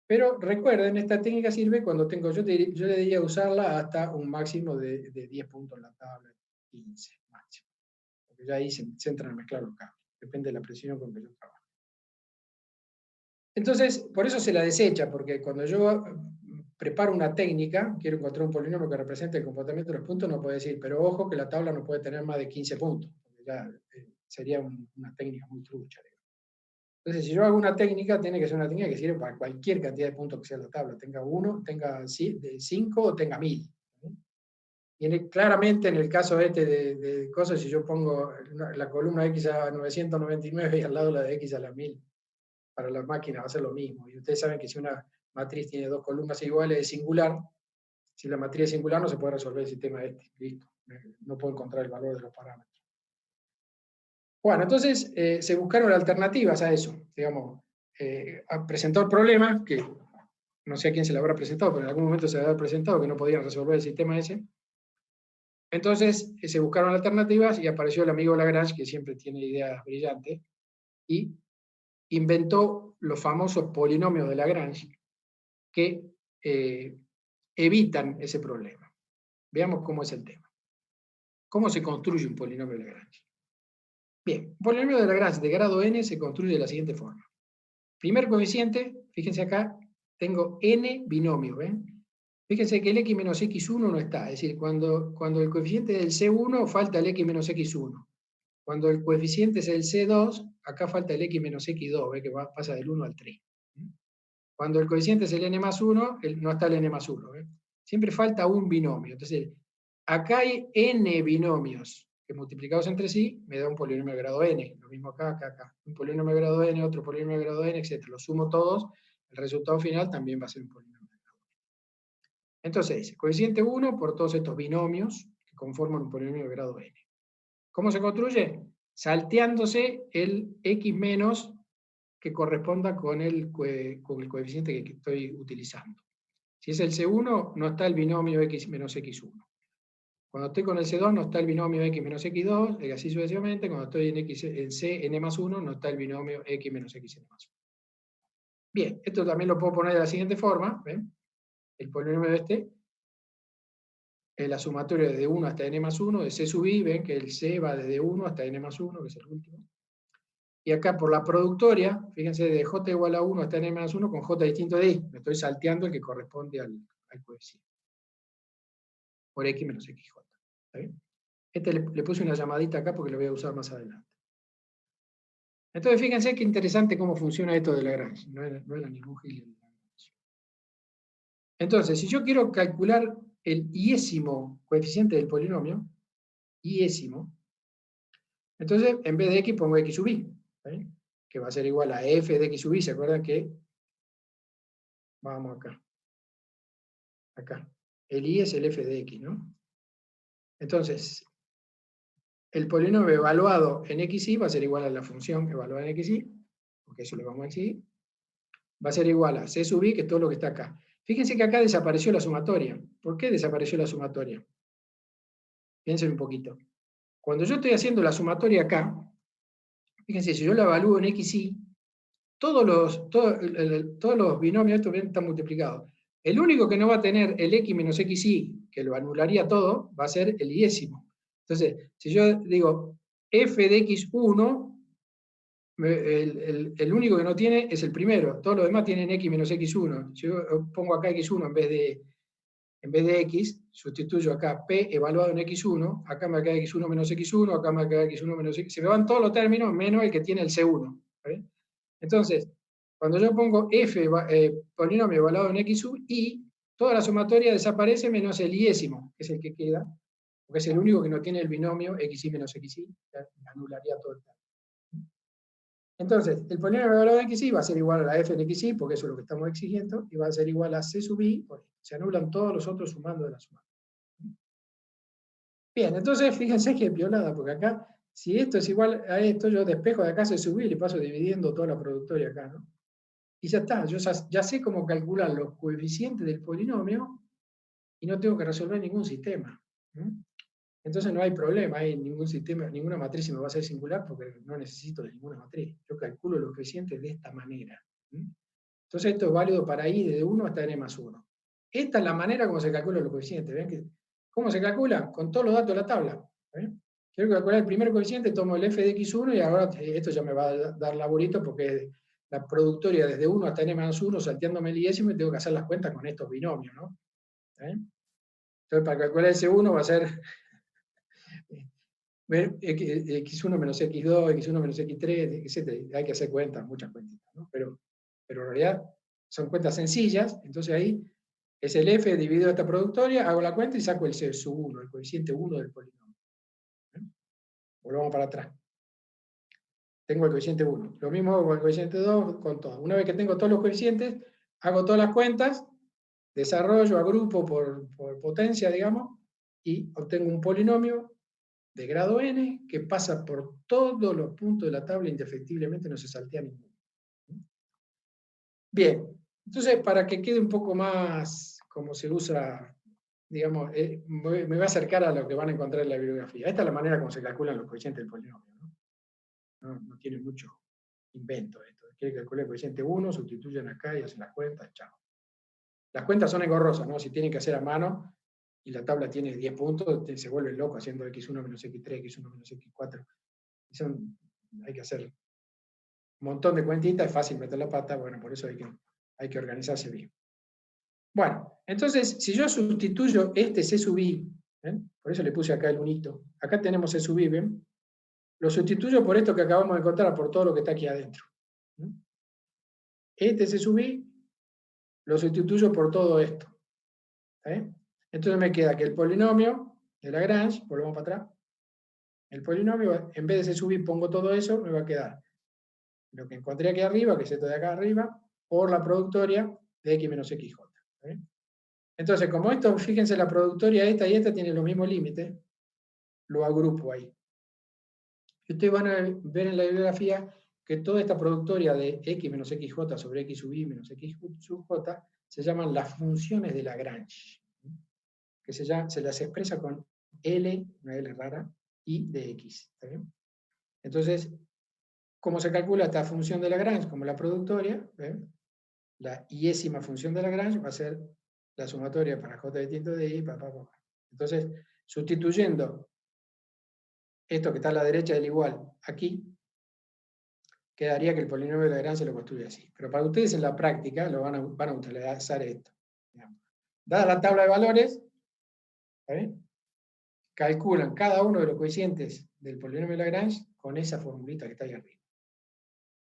[SPEAKER 2] Pero recuerden, esta técnica sirve cuando tengo, yo debería usarla hasta un máximo de 10 puntos en la tabla, 15 máximo. Porque ya ahí se entran a mezclar los cables, depende de la precisión con que yo trabajo. Entonces, por eso se la desecha, porque cuando yo preparo una técnica, quiero encontrar un polinomio que represente el comportamiento de los puntos, no puedo decir, pero ojo que la tabla no puede tener más de 15 puntos, porque ya sería una técnica muy trucha. Entonces, si yo hago una técnica, tiene que ser una técnica que sirve para cualquier cantidad de puntos que sea la tabla, tenga 1, tenga 5 o tenga 1000. Y claramente en el caso de cosas, si yo pongo la columna x a 999 y al lado la de x a la 1000, para la máquina va a ser lo mismo. Y ustedes saben que si una matriz tiene dos columnas iguales es singular, Si la matriz es singular, no se puede resolver el sistema este. Listo. No puedo encontrar el valor de los parámetros. Bueno, entonces se buscaron alternativas a eso. Digamos, presentó el problema, que no sé a quién se le habrá presentado, pero en algún momento se le habrá presentado que no podían resolver el sistema ese. Entonces se buscaron alternativas y apareció el amigo Lagrange, que siempre tiene ideas brillantes, y inventó los famosos polinomios de Lagrange que evitan ese problema. Veamos cómo es el tema. ¿Cómo se construye un polinomio de Lagrange? Bien, un polinomio de Lagrange de grado n se construye de la siguiente forma. Primer coeficiente, fíjense acá, tengo n binomios, ¿ven? Fíjense que el x menos x1 no está, es decir, cuando el coeficiente es el C1, falta el x menos x1. Cuando el coeficiente es el C2, acá falta el x menos x2, ¿ve? Que pasa del 1 al 3. Cuando el coeficiente es el n más 1, no está el n más 1. ¿Ve? Siempre falta un binomio. Entonces, acá hay n binomios que multiplicados entre sí me da un polinomio de grado n. Lo mismo acá, acá, acá. Un polinomio de grado n, otro polinomio de grado n, etc. Los sumo todos, el resultado final también va a ser un polinomio de grado n. Entonces, coeficiente 1 por todos estos binomios que conforman un polinomio de grado n. ¿Cómo se construye? Salteándose el x menos que corresponda con el coeficiente que estoy utilizando. Si es el C1, no está el binomio x menos x1. Cuando estoy con el C2, no está el binomio x menos x2, y así sucesivamente. Cuando estoy en C, n más 1, no está el binomio x menos xn más 1. Bien, esto también lo puedo poner de la siguiente forma. ¿Ven? El polinomio este es la sumatoria desde 1 hasta n más 1, de C sub i, ven que el C va desde 1 hasta n más 1, que es el último. Y acá por la productoria, fíjense, de j igual a 1 hasta n menos 1 con j distinto de i. Me estoy salteando el que corresponde al coeficiente. Por x menos xj. ¿Está bien? Este le puse una llamadita acá porque lo voy a usar más adelante. Entonces fíjense qué interesante cómo funciona esto de Lagrange. No era ningún gil. Entonces, si yo quiero calcular el iésimo coeficiente del polinomio, iésimo, entonces en vez de x pongo x sub i. ¿Está bien? Que va a ser igual a f de x sub i, ¿se acuerdan que? Vamos acá. Acá. El i es el f de x, ¿no? Entonces, el polinomio evaluado en xy va a ser igual a la función evaluada en xy, porque eso le vamos a exigir. Va a ser igual a c sub i, que es todo lo que está acá. Fíjense que acá desapareció la sumatoria. ¿Por qué desapareció la sumatoria? Piensen un poquito. Cuando yo estoy haciendo la sumatoria acá, fíjense, si yo la evalúo en xy, todos los binomios estos están multiplicados. El único que no va a tener el x menos xy, que lo anularía todo, va a ser el iésimo. Entonces, si yo digo f de x1, el único que no tiene es el primero. Todos los demás tienen x menos x1. Si yo pongo acá x1 en vez de x, sustituyo acá p evaluado en x1, acá me queda x1 menos x1, acá me queda x1 menos x. Se me van todos los términos menos el que tiene el c1. ¿Vale? Entonces, cuando yo pongo f polinomio evaluado en x sub i, toda la sumatoria desaparece menos el iésimo, que es el que queda, porque es el único que no tiene el binomio xy menos xy, anularía todo el término. Entonces, el polinomio evaluado en xy va a ser igual a la f en xy, porque eso es lo que estamos exigiendo, y va a ser igual a c sub i, porque se anulan todos los otros sumando de la suma. Bien, entonces fíjense que es violada, porque acá, si esto es igual a esto, yo despejo de acá c sub i y le paso dividiendo toda la productoria acá, ¿no? Y ya está, yo ya sé cómo calcular los coeficientes del polinomio y no tengo que resolver ningún sistema. Entonces no hay problema, hay ningún sistema, ninguna matriz se me va a hacer singular porque no necesito de ninguna matriz. Yo calculo los coeficientes de esta manera. Entonces esto es válido para i desde 1 hasta n más 1. Esta es la manera como se calculan los coeficientes. ¿Ven? ¿Cómo se calcula? Con todos los datos de la tabla. Quiero calcular el primer coeficiente, tomo el f de x1 y ahora esto ya me va a dar laborito porque la productoria desde 1 hasta n más 1, salteándome el iésimo, y tengo que hacer las cuentas con estos binomios, ¿no? Entonces, para calcular ese 1 va a ser x1 menos x2, x1 menos x3, etc. Hay que hacer cuentas, muchas cuentitas, ¿no? Pero en realidad son cuentas sencillas, entonces ahí es el f dividido esta productoria, hago la cuenta y saco el c sub 1, el coeficiente 1 del polinomio. Volvamos para atrás. Tengo el coeficiente 1. Lo mismo hago con el coeficiente 2, con todo. Una vez que tengo todos los coeficientes, hago todas las cuentas desarrollo, agrupo por potencia, digamos, y obtengo un polinomio de grado n que pasa por todos los puntos de la tabla indefectiblemente, no se saltea ninguno. Bien, entonces para que quede un poco más como se usa, digamos, me voy a acercar a lo que van a encontrar en la bibliografía. Esta es la manera como se calculan los coeficientes del polinomio. No tiene mucho invento esto. Quiere calcular el coeficiente 1, sustituyen acá y hacen las cuentas, chao. Las cuentas son engorrosas, ¿no? Si tienen que hacer a mano y la tabla tiene 10 puntos, se vuelven locos haciendo x1 menos x3, x1 menos x4. Hay que hacer un montón de cuentitas, es fácil meter la pata, bueno, por eso hay que organizarse bien. Bueno, entonces, si yo sustituyo este C sub i, por eso le puse acá el unito, acá tenemos C sub i, ¿ven? Lo sustituyo por esto que acabamos de encontrar, por todo lo que está aquí adentro. Este C sub i lo sustituyo por todo esto. Entonces me queda que el polinomio de Lagrange, volvemos para atrás, el polinomio, en vez de C sub i pongo todo eso, me va a quedar lo que encontré aquí arriba, que es esto de acá arriba, por la productoria de x menos xj. Entonces, como esto, fíjense, la productoria esta y esta tienen los mismos límites, lo agrupo ahí. Y ustedes van a ver en la bibliografía que toda esta productoria de x menos xj sobre x sub i menos x sub j se llaman las funciones de Lagrange, que se las expresa con L, una L rara, y de x. ¿Está bien? Entonces, ¿cómo se calcula esta función de Lagrange? Como la productoria, ¿ven? La iésima función de Lagrange va a ser la sumatoria para j distinto de i, Entonces, sustituyendo esto que está a la derecha del igual aquí, quedaría que el polinomio de Lagrange se lo construye así. Pero para ustedes en la práctica lo van a utilizar esto. Dada la tabla de valores, calculan cada uno de los coeficientes del polinomio de Lagrange con esa formulita que está ahí arriba.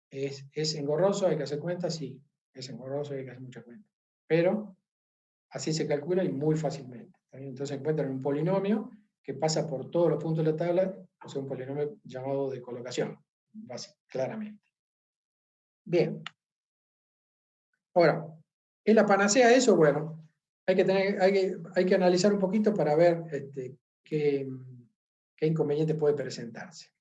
[SPEAKER 2] ¿Es engorroso? ¿Hay que hacer cuentas? Sí, es engorroso, hay que hacer mucha cuenta. Pero así se calcula y muy fácilmente. Entonces encuentran un polinomio que pasa por todos los puntos de la tabla, o sea, un polinomio llamado de colocación, claramente. Bien. Ahora, ¿es la panacea eso? Bueno, hay que analizar un poquito para ver qué inconveniente puede presentarse.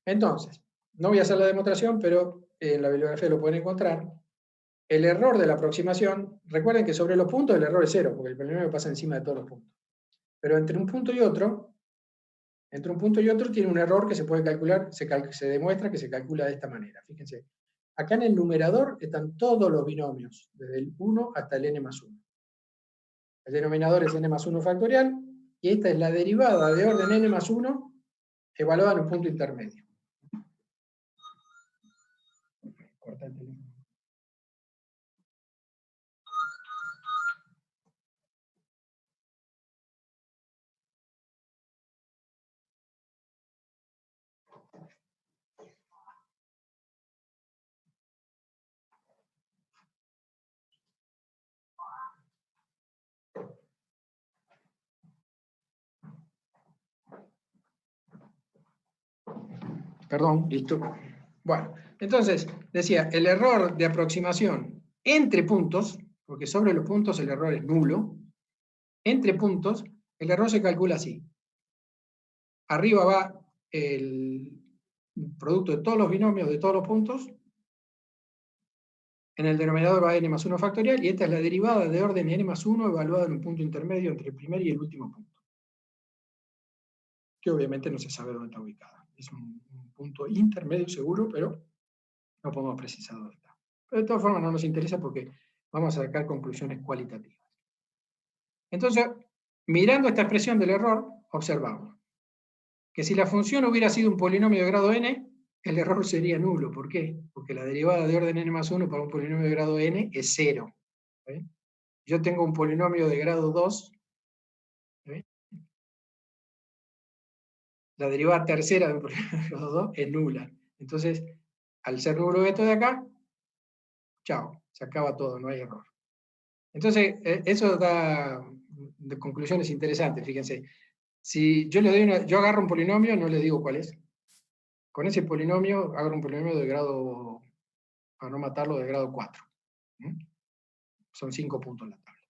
[SPEAKER 2] Entonces, no voy a hacer la demostración, pero en la bibliografía lo pueden encontrar. El error de la aproximación, recuerden que sobre los puntos el error es 0, porque el polinomio pasa encima de todos los puntos. Pero entre un punto y otro tiene un error que se puede calcular, se demuestra que se calcula de esta manera. Fíjense, acá en el numerador están todos los binomios, desde el 1 hasta el n más 1. El denominador es n más 1 factorial, y esta es la derivada de orden n más 1 evaluada en un punto intermedio. Corta el teléfono. Perdón, listo. Bueno, entonces, decía, el error de aproximación entre puntos, porque sobre los puntos el error es nulo, entre puntos, el error se calcula así. Arriba va el producto de todos los binomios de todos los puntos, en el denominador va n más 1 factorial, y esta es la derivada de orden n más 1 evaluada en un punto intermedio entre el primer y el último punto, que obviamente no se sabe dónde está ubicada. Es un punto intermedio seguro, pero no podemos precisar dónde está. Pero de todas formas no nos interesa porque vamos a sacar conclusiones cualitativas. Entonces, mirando esta expresión del error, observamos que si la función hubiera sido un polinomio de grado n, el error sería nulo. ¿Por qué? Porque la derivada de orden n más 1 para un polinomio de grado n es 0. Yo tengo un polinomio de grado 2, la derivada tercera de un polinomio de grado 2 es nula. Entonces, al ser nulo esto de acá, chao, se acaba todo, no hay error. Entonces, eso da de conclusiones interesantes, fíjense. Si yo le doy yo agarro un polinomio, no le digo cuál es. Con ese polinomio agarro un polinomio de grado, para no matarlo, de grado 4. son 5 puntos en la tabla.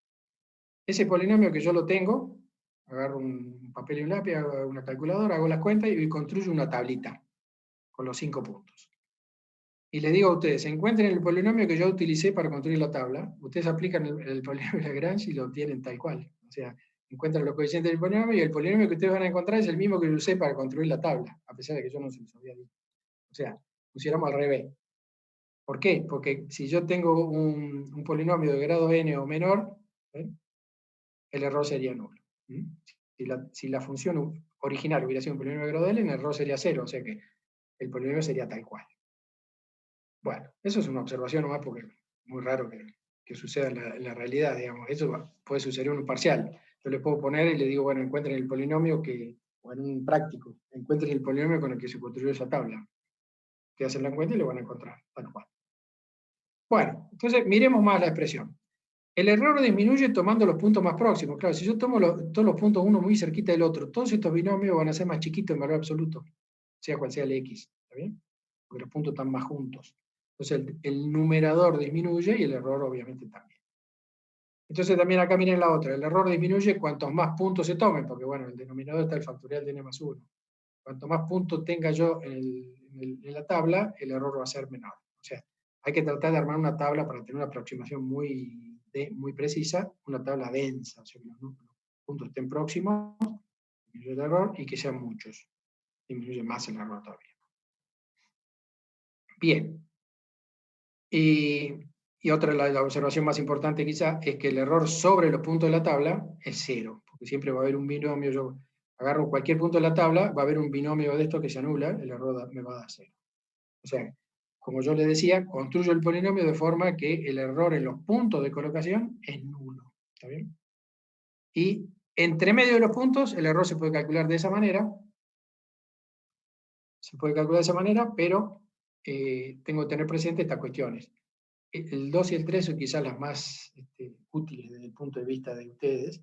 [SPEAKER 2] Ese polinomio que yo lo tengo, agarro un papel y un lápiz, hago una calculadora, hago las cuentas y construyo una tablita con los 5 puntos. Y les digo a ustedes, encuentren el polinomio que yo utilicé para construir la tabla, ustedes aplican el polinomio de Lagrange y lo obtienen tal cual. O sea, encuentran los coeficientes del polinomio y el polinomio que ustedes van a encontrar es el mismo que yo usé para construir la tabla, a pesar de que yo no se los había dicho. O sea, pusiéramos al revés. ¿Por qué? Porque si yo tengo un polinomio de grado n o menor, el error sería nulo. Si la función original hubiera sido un polinomio de grado n, el error sería 0, o sea que el polinomio sería tal cual. Bueno, eso es una observación nomás porque es muy raro que suceda en la realidad, digamos. Eso puede suceder en un parcial. Yo le puedo poner y le digo, bueno, encuentren el polinomio o en un práctico, encuentren el polinomio con el que se construyó esa tabla. Que hacen la cuenta y lo van a encontrar, tal cual. Bueno, entonces miremos más la expresión. El error disminuye tomando los puntos más próximos. Claro, si yo tomo todos los puntos uno muy cerquita del otro, todos estos binomios van a ser más chiquitos en valor absoluto, sea cual sea el x, ¿está bien? Porque los puntos están más juntos. Entonces el numerador disminuye y el error obviamente también. Entonces también acá miren la otra, el error disminuye cuantos más puntos se tomen, porque bueno, en el denominador está el factorial de n más 1. Cuanto más puntos tenga yo en la tabla, el error va a ser menor. O sea, hay que tratar de armar una tabla para tener una aproximación muy precisa, una tabla densa, o sea, que los puntos estén próximos, disminuye el error, y que sean muchos, disminuye más el error todavía. Bien. Y otra, la observación más importante quizá, es que el error sobre los puntos de la tabla es 0, porque siempre va a haber un binomio. Yo agarro cualquier punto de la tabla, va a haber un binomio de esto que se anula, el error me va a dar 0. O sea, como yo les decía, construyo el polinomio de forma que el error en los puntos de colocación es nulo. ¿Está bien? Y entre medio de los puntos, el error se puede calcular de esa manera. Pero tengo que tener presente estas cuestiones. El 2 y el 3 son quizás las más útiles desde el punto de vista de ustedes.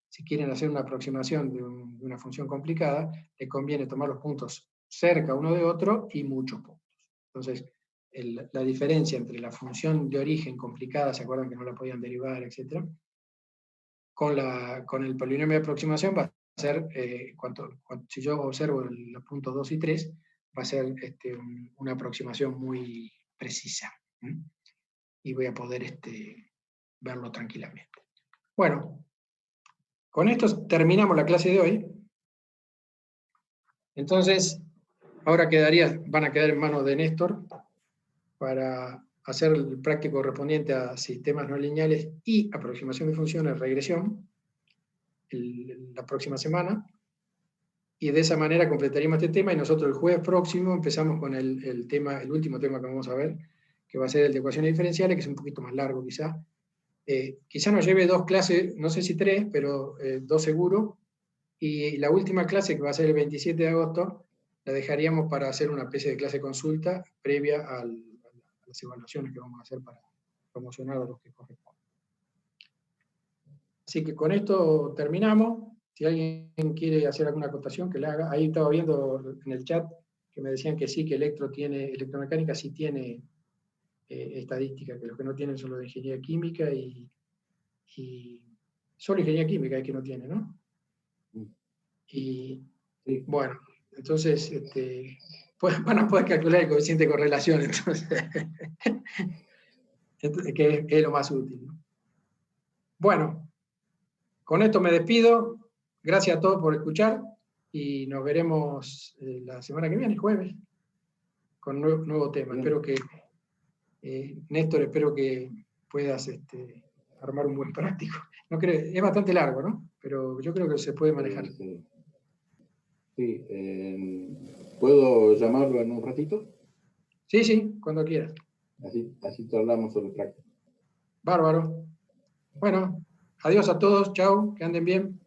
[SPEAKER 2] Si quieren hacer una aproximación de una función complicada, les conviene tomar los puntos cerca uno de otro y muchos puntos. Entonces, la diferencia entre la función de origen complicada, ¿se acuerdan que no la podían derivar, etcétera? Con el polinomio de aproximación va a ser, si yo observo los puntos 2 y 3, va a ser una aproximación muy precisa. Y voy a poder verlo tranquilamente. Bueno, con esto terminamos la clase de hoy. Entonces, ahora van a quedar en manos de Néstor para hacer el práctico correspondiente a sistemas no lineales y aproximación de funciones, regresión, la próxima semana. Y de esa manera completaríamos este tema, y nosotros el jueves próximo empezamos con el último tema que vamos a ver, que va a ser el de ecuaciones diferenciales, que es un poquito más largo quizá. Quizá nos lleve 2 clases, no sé si 3, pero 2 seguro, y la última clase, que va a ser el 27 de agosto, la dejaríamos para hacer una especie de clase consulta previa a las evaluaciones que vamos a hacer para promocionar a los que corresponden. Así que con esto terminamos. Si alguien quiere hacer alguna acotación, que la haga. Ahí estaba viendo en el chat que me decían que sí, que electromecánica sí tiene estadística, que los que no tienen son los de ingeniería química y solo ingeniería química es que no tiene, ¿no? Y sí. Bueno, entonces van a poder calcular el coeficiente de correlación, entonces, que es lo más útil, ¿no? Bueno, con esto me despido. Gracias a todos por escuchar y nos veremos la semana que viene, jueves, con nuevo tema. Bien. Espero que, Néstor, espero que puedas armar un buen práctico. No creo, es bastante largo, ¿no? Pero yo creo que se puede manejar.
[SPEAKER 1] Sí. ¿Puedo llamarlo en un ratito?
[SPEAKER 2] Sí, cuando quieras.
[SPEAKER 1] Así te hablamos sobre práctica.
[SPEAKER 2] Bárbaro. Bueno, adiós a todos, chao, que anden bien.